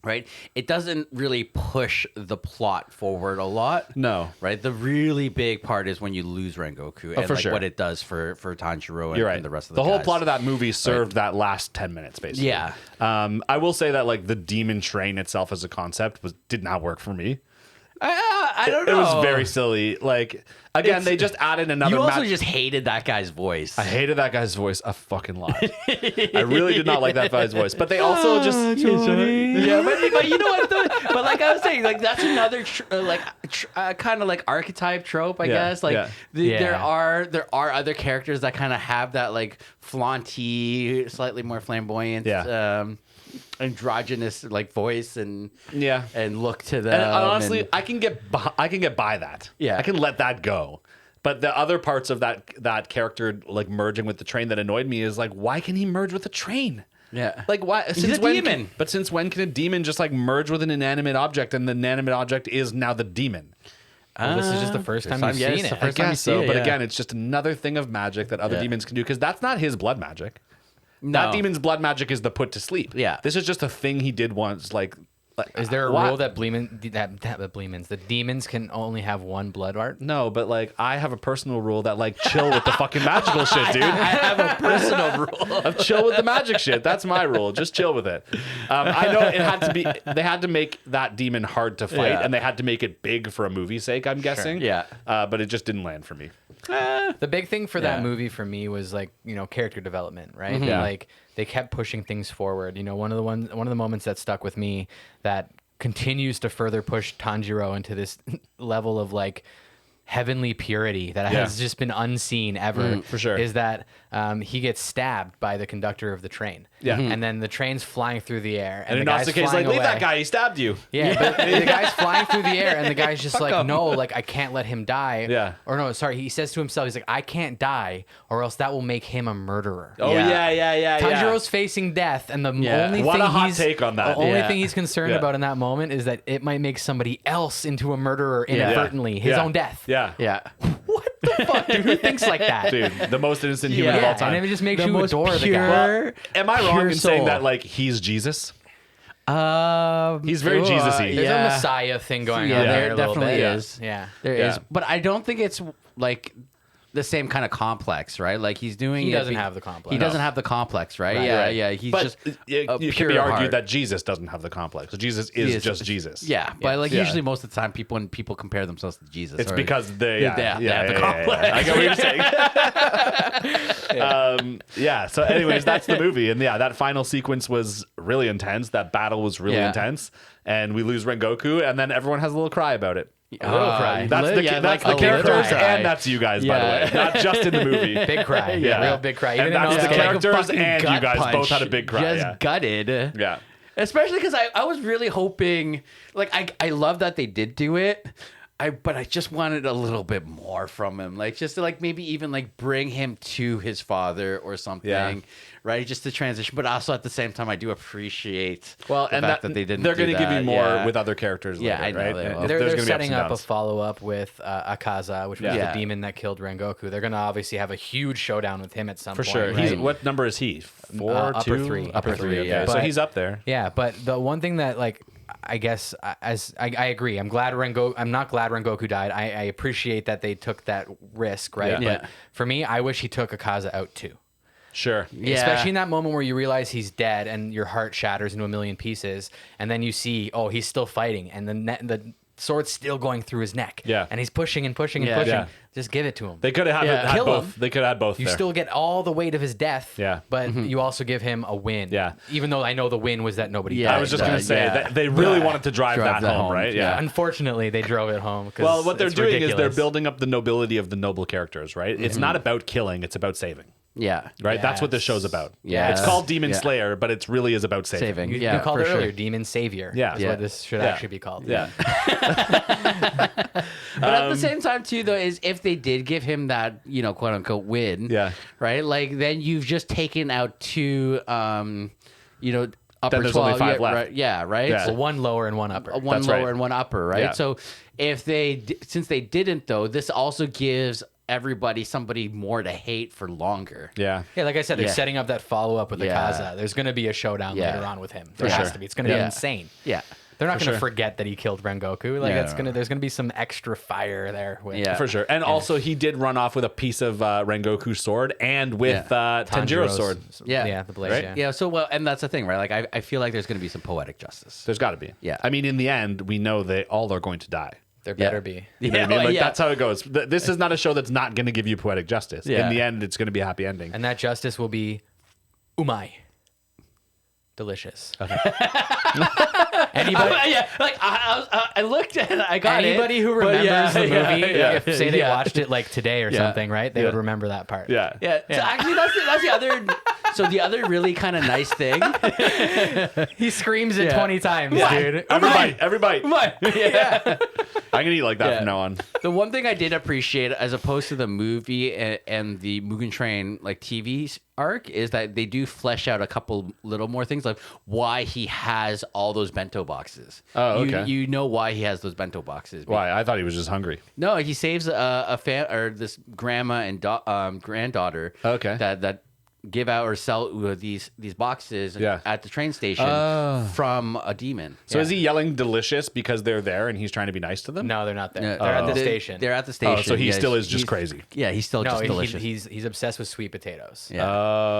Speaker 2: right? It doesn't really push the plot forward a lot.
Speaker 1: No.
Speaker 2: Right? The really big part is when you lose Rengoku and
Speaker 1: for
Speaker 2: like
Speaker 1: sure.
Speaker 2: what it does for Tanjiro and,
Speaker 1: You're right.
Speaker 2: and the rest of the
Speaker 1: whole
Speaker 2: guys.
Speaker 1: plot of that movie served that last 10 minutes, basically.
Speaker 2: Yeah.
Speaker 1: I will say that like the demon train itself as a concept did not work for me.
Speaker 2: I don't
Speaker 1: It
Speaker 2: know.
Speaker 1: was very silly. Like again, they just added another.
Speaker 2: You also just hated that guy's voice.
Speaker 1: I hated that guy's voice a fucking lot. I really did not like that guy's voice. But they also just
Speaker 2: Yeah, but you know what? But like I was saying, like that's another kind of like archetype trope, I guess. Like there are other characters that kind of have that like flaunty, slightly more flamboyant, androgynous like voice and look to them.
Speaker 1: And honestly, I can get by that.
Speaker 2: Yeah.
Speaker 1: I can let that go. But the other parts of that character like merging with the train that annoyed me is like, why can he merge with the train?
Speaker 2: Yeah.
Speaker 1: Like why?
Speaker 2: He's a demon.
Speaker 1: But since when can a demon just like merge with an inanimate object and the inanimate object is now the demon?
Speaker 3: Well, this is just the first time you've seen it.
Speaker 1: I guess so. But again, it's just another thing of magic that other demons can do because that's not his blood magic.
Speaker 2: No.
Speaker 1: That demon's blood magic is the put to sleep.
Speaker 2: Yeah.
Speaker 1: This is just a thing he did once. Like
Speaker 3: Is there a rule that the demons can only have one blood art?
Speaker 1: No, but like I have a personal rule that like chill with the fucking magical shit, dude.
Speaker 2: I have a personal rule
Speaker 1: of chill with the magic shit. That's my rule. Just chill with it. I know it had to be. They had to make that demon hard to fight, and they had to make it big for a movie's sake. I'm guessing.
Speaker 2: Yeah.
Speaker 1: But it just didn't land for me.
Speaker 3: The big thing for that movie for me was like, character development, right?
Speaker 1: Yeah.
Speaker 3: Like they kept pushing things forward. One of the moments that stuck with me that continues to further push Tanjiro into this level of like heavenly purity that has just been unseen ever.
Speaker 1: For sure.
Speaker 3: Is that he gets stabbed by the conductor of the train.
Speaker 1: Yeah.
Speaker 3: And then the train's flying through the air.
Speaker 1: And
Speaker 3: the guy's
Speaker 1: Inosuke's
Speaker 3: flying
Speaker 1: like, leave
Speaker 3: away.
Speaker 1: that guy. He stabbed you.
Speaker 3: Yeah, but the guy's flying through the air, and the guy's just like, no, like, I can't let him die.
Speaker 1: Yeah.
Speaker 3: Or no, sorry, he says to himself, he's like, I can't die, or else that will make him a murderer.
Speaker 1: Oh yeah.
Speaker 3: Tanjiro's facing death, and the only
Speaker 1: What
Speaker 3: thing
Speaker 1: a hot
Speaker 3: he's
Speaker 1: take on that.
Speaker 3: The only
Speaker 2: Yeah.
Speaker 3: thing he's concerned
Speaker 1: Yeah.
Speaker 3: about in that moment is that it might make somebody else into a murderer inadvertently, his own death.
Speaker 1: Yeah.
Speaker 2: Yeah.
Speaker 3: What the fuck, dude? Who thinks like that?
Speaker 1: Dude, the most innocent human of
Speaker 3: Yeah,
Speaker 1: all time.
Speaker 3: and it just makes
Speaker 2: The
Speaker 3: you
Speaker 2: most
Speaker 3: adore the guy.
Speaker 2: pure-
Speaker 1: Am I wrong
Speaker 2: pure
Speaker 1: in saying
Speaker 2: soul.
Speaker 1: that like he's Jesus? He's very
Speaker 2: ooh,
Speaker 1: Jesus-y.
Speaker 3: There's a Messiah thing going
Speaker 2: Yeah,
Speaker 3: on
Speaker 2: there
Speaker 3: there. a little
Speaker 2: definitely
Speaker 3: bit.
Speaker 2: is.
Speaker 3: Yeah.
Speaker 2: There
Speaker 1: Yeah.
Speaker 2: is, but I don't think it's like the same kind of complex, right? Like he's doing.
Speaker 3: He
Speaker 2: it
Speaker 3: doesn't
Speaker 2: be-
Speaker 3: have the complex.
Speaker 2: He
Speaker 3: No.
Speaker 2: doesn't have the complex, right?
Speaker 3: Right.
Speaker 2: Yeah,
Speaker 1: Right.
Speaker 2: yeah. He's
Speaker 1: But
Speaker 2: just
Speaker 1: it
Speaker 2: a
Speaker 1: can
Speaker 2: pure
Speaker 1: be argued
Speaker 2: heart.
Speaker 1: that Jesus doesn't have the complex. Jesus is just Jesus.
Speaker 2: Yeah, but like
Speaker 1: Yeah.
Speaker 2: usually most of the time, when people compare themselves to Jesus,
Speaker 1: It's
Speaker 2: or-
Speaker 1: because they
Speaker 2: have the complex.
Speaker 1: I get what you're saying. So anyways, that's the movie. And that final sequence was really intense. That battle was really intense. And we lose Rengoku, and then everyone has a little cry about it.
Speaker 2: A little cry.
Speaker 1: That's the,
Speaker 2: Yeah,
Speaker 1: that's
Speaker 2: like
Speaker 1: the
Speaker 2: a little
Speaker 1: characters,
Speaker 2: cry.
Speaker 1: and that's you guys, by the
Speaker 2: Yeah.
Speaker 1: way. Not just in the movie.
Speaker 3: Big cry.
Speaker 1: Yeah.
Speaker 3: Real big cry. You
Speaker 1: And
Speaker 3: didn't
Speaker 1: that's
Speaker 3: know
Speaker 1: the
Speaker 3: that.
Speaker 1: character- characters
Speaker 2: fucking
Speaker 1: and you
Speaker 2: gut
Speaker 1: guys both
Speaker 2: punch.
Speaker 1: had a big cry,
Speaker 2: Just
Speaker 1: yeah.
Speaker 2: gutted.
Speaker 1: Yeah.
Speaker 2: Especially because I was really hoping, like, I love that they did do it. But I just wanted a little bit more from him, like just to like maybe even like bring him to his father or something, right? Just to transition. But also at the same time, I do appreciate
Speaker 1: Well,
Speaker 2: the
Speaker 1: and
Speaker 2: fact that they didn't.
Speaker 1: They're
Speaker 2: going to
Speaker 1: give you more with other characters.
Speaker 2: Yeah,
Speaker 1: later,
Speaker 2: I know
Speaker 1: right?
Speaker 2: they will.
Speaker 1: And
Speaker 3: They're
Speaker 1: there's gonna be
Speaker 3: setting
Speaker 1: ups and
Speaker 3: up a
Speaker 1: downs.
Speaker 3: follow-up with Akaza, which was
Speaker 2: Yeah.
Speaker 3: the demon that killed Rengoku. They're going to obviously have a huge showdown with him at some
Speaker 1: For
Speaker 3: point.
Speaker 1: sure.
Speaker 3: Right?
Speaker 1: What number is he? 4,
Speaker 3: upper
Speaker 1: 2?
Speaker 3: three.
Speaker 1: Upper 3. Okay.
Speaker 2: yeah.
Speaker 1: So
Speaker 3: But-
Speaker 1: he's up there.
Speaker 3: Yeah, but the one thing that like I guess I agree. I'm not glad Rengoku died. I appreciate that they took that risk, right?
Speaker 1: Yeah.
Speaker 3: But for me, I wish he took Akaza out too.
Speaker 1: Sure.
Speaker 2: Yeah.
Speaker 3: Especially in that moment where you realize he's dead and your heart shatters into a million pieces, and then you see, oh, he's still fighting, and the sword's still going through his neck.
Speaker 1: Yeah.
Speaker 3: And he's pushing and pushing and
Speaker 2: Yeah.
Speaker 3: pushing.
Speaker 1: Yeah.
Speaker 3: Just give it to him.
Speaker 1: They could have
Speaker 2: Yeah.
Speaker 1: had
Speaker 3: Kill
Speaker 1: both.
Speaker 3: him.
Speaker 1: They could have had both
Speaker 3: You
Speaker 1: there.
Speaker 3: still get all the weight of his death.
Speaker 1: Yeah.
Speaker 3: But you also give him a win.
Speaker 1: Yeah.
Speaker 3: Even though I know the win was that nobody
Speaker 2: Yeah,
Speaker 3: died.
Speaker 1: I was just going
Speaker 2: Yeah.
Speaker 1: to say
Speaker 2: Yeah.
Speaker 1: that they really wanted to drive that home, right? Yeah.
Speaker 3: Unfortunately, they drove it home. 'Cause
Speaker 1: Well, what they're
Speaker 3: it's
Speaker 1: doing is they're
Speaker 3: ridiculous.
Speaker 1: building up the nobility of the noble characters, right? It's not about killing, it's about saving.
Speaker 2: Yeah.
Speaker 1: Right? That's what this
Speaker 3: Yes.
Speaker 1: show's about.
Speaker 2: Yes.
Speaker 1: It's called Demon
Speaker 2: Yeah.
Speaker 1: Slayer, but it really is about saving.
Speaker 2: Saving.
Speaker 3: You
Speaker 2: Yeah,
Speaker 3: called
Speaker 2: for
Speaker 3: it
Speaker 2: sure.
Speaker 3: earlier, Demon Savior.
Speaker 1: Yeah.
Speaker 3: is
Speaker 1: Yeah.
Speaker 3: what this should
Speaker 1: Yeah.
Speaker 3: actually be called.
Speaker 1: Yeah.
Speaker 2: But at the same time, too, though, is if they did give him that, quote unquote win,
Speaker 1: Yeah.
Speaker 2: right? Like then you've just taken out two, upper
Speaker 1: Then there's
Speaker 2: 12.
Speaker 1: only 5
Speaker 2: yeah,
Speaker 1: left.
Speaker 2: Right, yeah, right.
Speaker 1: Yeah.
Speaker 3: So one lower and one upper.
Speaker 2: One
Speaker 1: That's
Speaker 2: lower
Speaker 1: right.
Speaker 2: and one upper, right?
Speaker 1: Yeah.
Speaker 2: So if since they didn't though, this also gives everybody somebody more to hate for longer.
Speaker 1: Yeah.
Speaker 3: Yeah, like I said, they're
Speaker 2: Yeah.
Speaker 3: setting up that follow up with
Speaker 2: Yeah.
Speaker 3: Akaza. There's going to be a showdown
Speaker 2: Yeah.
Speaker 3: later on with him. There
Speaker 2: For
Speaker 3: has
Speaker 2: sure.
Speaker 3: to be. It's going to be
Speaker 2: Yeah.
Speaker 3: insane.
Speaker 2: Yeah.
Speaker 3: They're not
Speaker 1: For
Speaker 3: going to
Speaker 1: sure.
Speaker 3: forget that he killed Rengoku. Like
Speaker 2: Yeah.
Speaker 3: there's going to be some extra fire there. With,
Speaker 2: Yeah.
Speaker 1: For sure. And also, he did run off with a piece of Rengoku's sword and with Tanjiro's sword.
Speaker 3: Yeah,
Speaker 2: Yeah.
Speaker 3: the blade.
Speaker 1: Right?
Speaker 3: Yeah.
Speaker 2: Yeah. So well, and that's the thing, right? Like I feel like there's going to be some poetic justice.
Speaker 1: There's got to be.
Speaker 2: Yeah.
Speaker 1: I mean, in the end, we know they all are going to die.
Speaker 3: There better be.
Speaker 1: You know what I mean?
Speaker 2: Yeah,
Speaker 1: Like,
Speaker 2: yeah.
Speaker 1: that's how it goes. This is not a show that's not going to give you poetic justice.
Speaker 2: Yeah.
Speaker 1: In the end, it's going to be a happy ending.
Speaker 3: And that justice will be umai. Delicious. Anybody,
Speaker 2: Yeah, like I looked and I got
Speaker 3: anybody
Speaker 2: it,
Speaker 3: who
Speaker 2: but
Speaker 3: remembers the movie, if say they
Speaker 2: yeah.
Speaker 3: watched it like today or
Speaker 2: Yeah.
Speaker 3: something, right? They
Speaker 1: Yeah.
Speaker 3: would remember that part.
Speaker 1: Yeah.
Speaker 2: Yeah. So actually, that's the other. So the other really kind of nice thing.
Speaker 3: He screams it
Speaker 2: Yeah.
Speaker 3: 20 times,
Speaker 2: Yeah.
Speaker 3: dude.
Speaker 1: Everybody.
Speaker 2: Yeah.
Speaker 1: I'm going to eat like that
Speaker 2: Yeah.
Speaker 1: from now on.
Speaker 2: The one thing I did appreciate, as opposed to the movie and the Mugen Train like TV arc, is that they do flesh out a couple little more things, like why he has all those bento boxes.
Speaker 1: Oh, okay.
Speaker 2: You know why he has those bento boxes?
Speaker 1: Why? I thought he was just hungry.
Speaker 2: No, he saves this grandma and granddaughter.
Speaker 1: Okay.
Speaker 2: That give out or sell these boxes
Speaker 1: Yeah.
Speaker 2: at the train station from a demon.
Speaker 1: So is he yelling delicious because they're there and he's trying to be nice to them?
Speaker 3: No, they're not there.
Speaker 2: Yeah.
Speaker 3: They're at the
Speaker 2: They-
Speaker 3: station.
Speaker 2: They're at the station.
Speaker 1: Oh, so he
Speaker 2: Yeah,
Speaker 1: still is just
Speaker 2: he's-
Speaker 1: crazy.
Speaker 2: Yeah, he's still
Speaker 3: no,
Speaker 2: just delicious.
Speaker 3: he's obsessed with sweet potatoes.
Speaker 2: Yeah.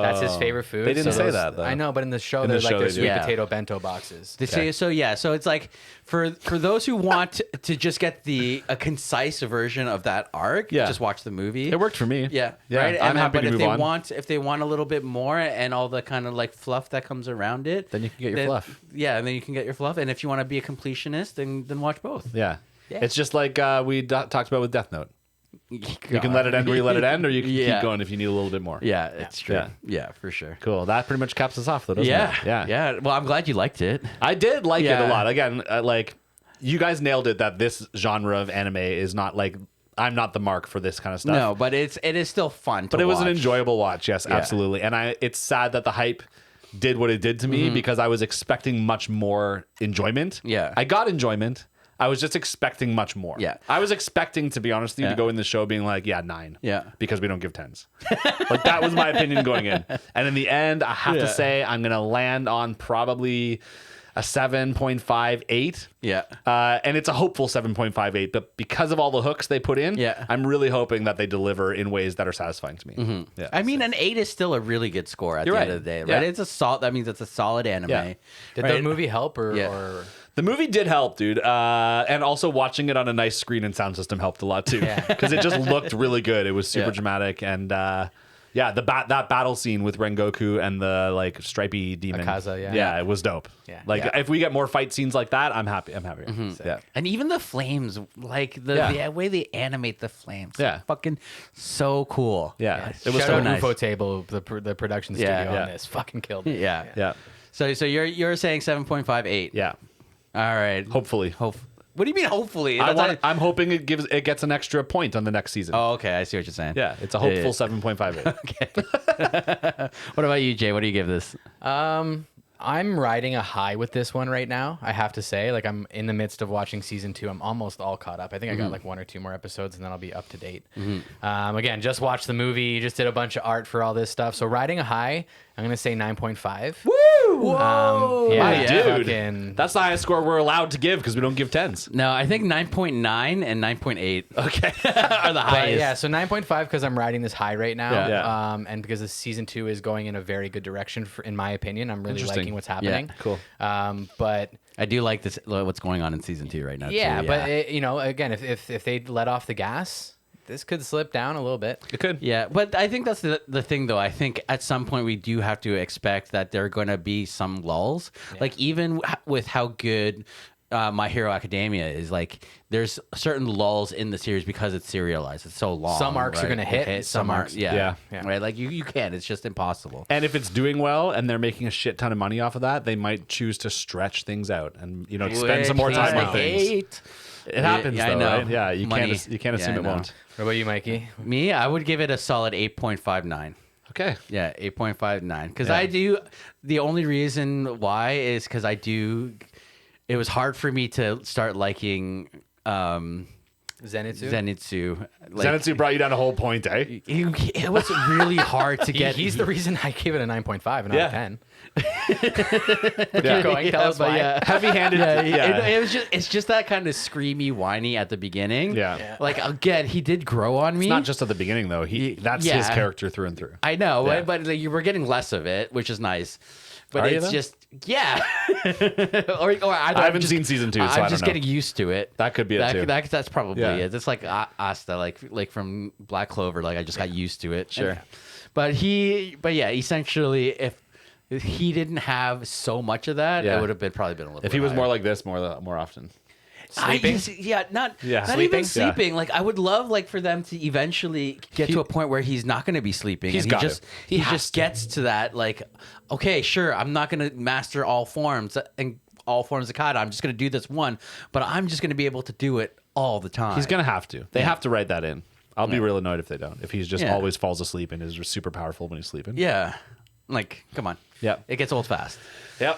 Speaker 3: That's his favorite food.
Speaker 1: They didn't
Speaker 3: so
Speaker 1: say
Speaker 3: those-
Speaker 1: that, though.
Speaker 3: I know, but in the show,
Speaker 1: In the
Speaker 3: they're
Speaker 1: show
Speaker 3: like their
Speaker 1: they do.
Speaker 3: sweet
Speaker 2: Yeah.
Speaker 3: potato bento boxes.
Speaker 2: So it's like for those who want to just get a concise version of that arc,
Speaker 1: Yeah.
Speaker 2: just watch the movie.
Speaker 1: It worked for me.
Speaker 2: Yeah,
Speaker 1: Yeah,
Speaker 2: right.
Speaker 1: I'm
Speaker 2: And
Speaker 1: happy
Speaker 2: but
Speaker 1: to
Speaker 2: if
Speaker 1: move
Speaker 2: they
Speaker 1: on.
Speaker 2: if they want a little bit more and all the kind of like fluff that comes around it,
Speaker 1: Then you can get your fluff.
Speaker 2: Yeah, and then you can get your fluff. And if you want to be a completionist, then watch both.
Speaker 1: Yeah.
Speaker 2: Yeah.
Speaker 1: It's just like we talked about with Death Note. You can let it end where you let it end, or you can
Speaker 2: Yeah.
Speaker 1: keep going if you need a little bit more.
Speaker 2: Yeah, it's true.
Speaker 1: Yeah.
Speaker 2: Yeah, for sure.
Speaker 1: Cool. That pretty much caps us off, though, doesn't
Speaker 2: Yeah,
Speaker 1: it? Yeah.
Speaker 2: yeah. Well, I'm glad you liked it.
Speaker 1: I did like it
Speaker 2: Yeah.
Speaker 1: a lot. Again, like, you guys nailed it that this genre of anime is not like, I'm not the mark for this kind of stuff.
Speaker 2: No, but it is still fun.
Speaker 1: But it was an enjoyable watch. Yes, absolutely. And it's sad that the hype did what it did to me because I was expecting much more enjoyment.
Speaker 2: Yeah.
Speaker 1: I got enjoyment. I was just expecting much more.
Speaker 2: Yeah.
Speaker 1: I was expecting, to be honest with you,
Speaker 2: Yeah.
Speaker 1: to go in the show being like, 9.
Speaker 2: Yeah.
Speaker 1: Because we don't give 10s. Like, that was my opinion going in. And in the end, I have to
Speaker 2: Yeah.
Speaker 1: say, I'm going to land on probably a 7.58.
Speaker 2: Yeah.
Speaker 1: And it's a hopeful 7.58, but because of all the hooks they put in,
Speaker 2: Yeah.
Speaker 1: I'm really hoping that they deliver in ways that are satisfying to me. Yeah.
Speaker 2: I mean, an 8 is still a really good score at
Speaker 1: You're
Speaker 2: the
Speaker 1: right.
Speaker 2: end of the day, right?
Speaker 1: Yeah.
Speaker 2: It's a solid. That means it's a solid anime.
Speaker 1: Yeah.
Speaker 3: Did
Speaker 2: Right.
Speaker 3: the movie help or?
Speaker 2: Yeah.
Speaker 1: The movie did help, dude. And also watching it on a nice screen and sound system helped a lot too.
Speaker 3: Yeah.
Speaker 1: Because it just looked really good. It was super
Speaker 2: Yeah.
Speaker 1: dramatic. And yeah, that battle scene with Rengoku and the like stripy demon.
Speaker 3: Akaza, yeah.
Speaker 1: Yeah, it was dope.
Speaker 3: Yeah.
Speaker 1: Like
Speaker 2: Yeah.
Speaker 1: if we get more fight scenes like that, I'm happy. I'm happier. Yeah.
Speaker 2: And even the flames, like
Speaker 1: Yeah.
Speaker 2: the way they animate the flames,
Speaker 1: Yeah.
Speaker 2: fucking so cool.
Speaker 1: Yeah.
Speaker 3: It
Speaker 1: It
Speaker 3: was
Speaker 1: was
Speaker 3: so
Speaker 1: so
Speaker 2: nice.
Speaker 3: UFO Table, the production studio
Speaker 2: Yeah.
Speaker 3: on this, fucking killed it.
Speaker 2: Yeah.
Speaker 1: Yeah.
Speaker 2: So you're saying 7.58.
Speaker 1: Yeah.
Speaker 2: All right.
Speaker 1: Hopefully.
Speaker 2: What do you mean? Hopefully,
Speaker 1: I'm hoping it gets an extra point on the next season.
Speaker 2: Oh, okay. I see what you're saying.
Speaker 1: Yeah, it's a hopeful 7.58.
Speaker 2: Okay. What about you, Jay? What do you give this?
Speaker 3: I'm riding a high with this one right now. I have to say, like, I'm in the midst of watching season 2. I'm almost all caught up. I think I got like 1 or 2 more episodes, and then I'll be up to date. Again, just watched the movie. Just did a bunch of art for all this stuff. So riding a high, I'm gonna say 9.5.
Speaker 2: Woo! Whoa!
Speaker 1: My dude,
Speaker 3: fucking-
Speaker 1: that's the highest score we're allowed to give because we don't give 10s.
Speaker 2: No, I think 9.9 and 9.8
Speaker 1: Okay.
Speaker 2: are the
Speaker 3: But
Speaker 2: highest.
Speaker 3: yeah, so 9.5 because I'm riding this high right now,
Speaker 1: Yeah.
Speaker 3: and because the season 2 is going in a very good direction, in my opinion. I'm really
Speaker 1: Interesting.
Speaker 3: liking what's happening.
Speaker 1: Cool.
Speaker 3: But
Speaker 2: I do like this. What's going on in season 2 right now?
Speaker 3: yeah,
Speaker 2: too.
Speaker 3: but it, again, if they let off the gas, this could slip down a little bit.
Speaker 1: It could.
Speaker 2: Yeah, but I think that's the thing, though. I think at some point we do have to expect that there are going to be some lulls. Like, even with how good My Hero Academia is, like, there's certain lulls in the series because it's serialized. It's so long.
Speaker 3: Some arcs are
Speaker 2: right?
Speaker 3: gonna hit, some arcs-
Speaker 2: Yeah.
Speaker 1: Yeah.
Speaker 2: Right? Like, you can't. It's just impossible.
Speaker 1: And if it's doing well and they're making a shit ton of money off of that, they might choose to stretch things out and spend some more
Speaker 2: Which
Speaker 1: time
Speaker 2: I
Speaker 1: on things.
Speaker 2: hate.
Speaker 1: It happens,
Speaker 2: Yeah, I
Speaker 1: though,
Speaker 2: know.
Speaker 1: right? Yeah, you
Speaker 2: Money.
Speaker 1: can't assume
Speaker 2: Yeah, I
Speaker 1: it
Speaker 2: know.
Speaker 1: won't.
Speaker 3: What about you, Mikey?
Speaker 2: Me, I would give it a solid 8.59.
Speaker 1: Okay.
Speaker 2: Yeah, 8.59. Because
Speaker 1: Yeah.
Speaker 2: the only reason why is because it was hard for me to start liking
Speaker 3: Zenitsu?
Speaker 2: Zenitsu. Like,
Speaker 1: Zenitsu brought you down a whole point, eh?
Speaker 2: it was really hard to get.
Speaker 3: He's the reason I gave it a 9.5 and not
Speaker 1: Yeah.
Speaker 3: a 10.
Speaker 1: Yeah.
Speaker 3: Keep going. Tell us why.
Speaker 1: Heavy-handed.
Speaker 2: It's just that kind of screamy, whiny at the beginning.
Speaker 1: Yeah.
Speaker 2: Like, again, he did grow on me.
Speaker 1: It's not just at the beginning, though. That's
Speaker 2: Yeah.
Speaker 1: his character through and through.
Speaker 2: I know,
Speaker 1: Yeah.
Speaker 2: but like, you were getting less of it, which is nice. But
Speaker 1: Are you,
Speaker 2: it's
Speaker 1: though?
Speaker 2: just or
Speaker 1: I haven't seen season 2, so I
Speaker 2: I'm
Speaker 1: don't
Speaker 2: just
Speaker 1: know.
Speaker 2: getting used to it.
Speaker 1: That could be it, too.
Speaker 2: That's probably
Speaker 1: Yeah.
Speaker 2: it. It's like Asta, like from Black Clover. Like, I just got used to it.
Speaker 1: Sure.
Speaker 2: But yeah, essentially, if he didn't have so much of that,
Speaker 1: Yeah.
Speaker 2: it would have probably been a little.
Speaker 1: If
Speaker 2: bit
Speaker 1: he was
Speaker 2: higher.
Speaker 1: more like this more often.
Speaker 3: Sleeping?
Speaker 2: Not
Speaker 1: Sleeping?
Speaker 2: even
Speaker 1: Yeah.
Speaker 2: sleeping. Like, I would love for them to eventually get to a point where he's not going to be sleeping.
Speaker 1: He's
Speaker 2: and
Speaker 1: got
Speaker 2: he
Speaker 1: to.
Speaker 2: just gets to that. Like, okay, sure, I'm not going to master all forms and all forms of kata. I'm just going to do this one, but I'm just going to be able to do it all the time.
Speaker 1: He's going to have to. They have to write that in. I'll be real annoyed if they don't. If he's just
Speaker 2: Yeah.
Speaker 1: always falls asleep and is super powerful when he's sleeping.
Speaker 2: Yeah, like, come on.
Speaker 1: Yeah.
Speaker 2: It gets old fast.
Speaker 1: Yep.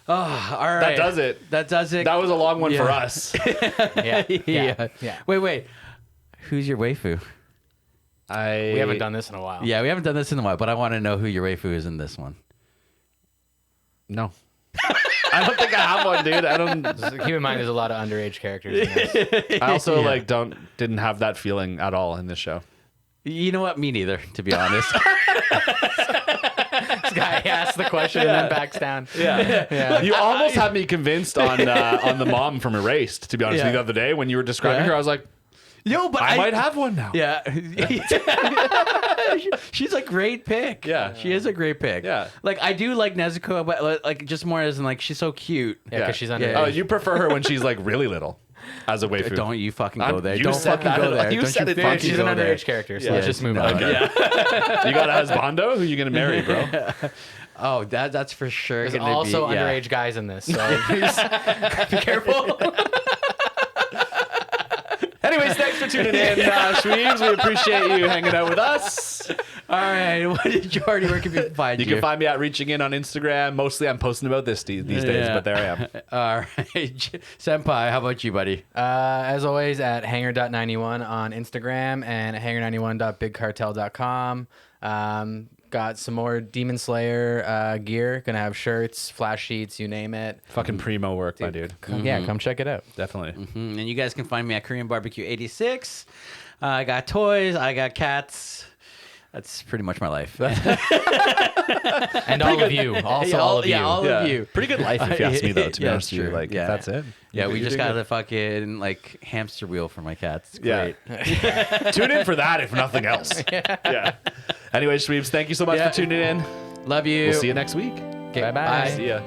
Speaker 2: Oh, all right.
Speaker 1: That does it.
Speaker 2: That does it.
Speaker 1: That was a long one for
Speaker 2: Yeah.
Speaker 1: us.
Speaker 3: Yeah.
Speaker 2: Yeah. Wait. Who's your waifu?
Speaker 3: We haven't done this in a while.
Speaker 2: Yeah, we haven't done this in a while, but I want to know who your waifu is in this one.
Speaker 1: No. I don't think I have one, dude. I don't.
Speaker 3: Just keep in mind, there's a lot of underage characters in this.
Speaker 1: I also
Speaker 2: Yeah.
Speaker 1: didn't have that feeling at all in this show.
Speaker 2: You know what? Me neither, to be honest.
Speaker 3: This guy asks the question and then backs down.
Speaker 1: Yeah. You almost had me convinced on the mom from Erased, to be honest with you, the other day when you were describing
Speaker 2: Yeah.
Speaker 1: her. I was like,
Speaker 2: Yo, but
Speaker 1: I might have one now.
Speaker 2: Yeah. She's a great pick.
Speaker 1: Yeah.
Speaker 2: She is a great pick.
Speaker 1: Yeah.
Speaker 2: Like, I do like Nezuko, but like just more as in, like, she's so cute.
Speaker 3: Yeah, because she's underage.
Speaker 1: Oh, you prefer her when she's like really little as a waifu.
Speaker 2: Don't you fucking go there.
Speaker 1: you
Speaker 2: Don't
Speaker 1: said
Speaker 2: fucking
Speaker 1: that.
Speaker 2: go there.
Speaker 1: You
Speaker 2: Don't
Speaker 1: said it.
Speaker 2: fucking
Speaker 3: She's an
Speaker 2: go there.
Speaker 3: underage character, so
Speaker 1: Yeah.
Speaker 3: let's just move
Speaker 2: No,
Speaker 3: on.
Speaker 1: Okay. You got a husbando? Who you gonna marry, bro?
Speaker 2: Oh, that's for sure.
Speaker 3: There's
Speaker 2: gonna
Speaker 3: also
Speaker 2: be, yeah.
Speaker 3: underage guys in this, so please be careful.
Speaker 1: Anyways, thanks for tuning in, Shweebs. We appreciate you hanging out with us.
Speaker 2: All right. What did Jordy? Where can people find you?
Speaker 1: You can find me at Reaching In on Instagram. Mostly I'm posting about this these days,
Speaker 2: Yeah.
Speaker 1: but there I am.
Speaker 2: All right. Senpai, how about you, buddy?
Speaker 3: As always, at hanger.91 on Instagram and at hanger91.bigcartel.com. Got some more Demon Slayer gear. Gonna have shirts, flash sheets, you name it.
Speaker 1: Fucking primo work, my dude.
Speaker 3: Yeah, come check it out.
Speaker 1: Definitely.
Speaker 2: And you guys can find me at Korean Barbecue 86. I got toys. I got cats. That's pretty much my life.
Speaker 3: And all of you. Also all of you.
Speaker 2: all of you.
Speaker 1: Pretty good life if you ask me, though, to be
Speaker 2: Yeah,
Speaker 1: honest with you.
Speaker 2: true.
Speaker 1: Like,
Speaker 2: Yeah.
Speaker 1: that's it.
Speaker 2: Yeah, we
Speaker 1: You
Speaker 2: just
Speaker 1: did
Speaker 2: got
Speaker 1: good.
Speaker 2: a fucking like hamster wheel for my cats. It's
Speaker 1: Yeah.
Speaker 2: great.
Speaker 1: Tune in for that, if nothing else. Yeah. Anyway, Shweebs, thank you so much
Speaker 2: Yeah.
Speaker 1: for tuning in.
Speaker 2: Love you.
Speaker 1: We'll see you next week.
Speaker 3: Okay, bye-bye.
Speaker 2: Bye.
Speaker 1: See ya.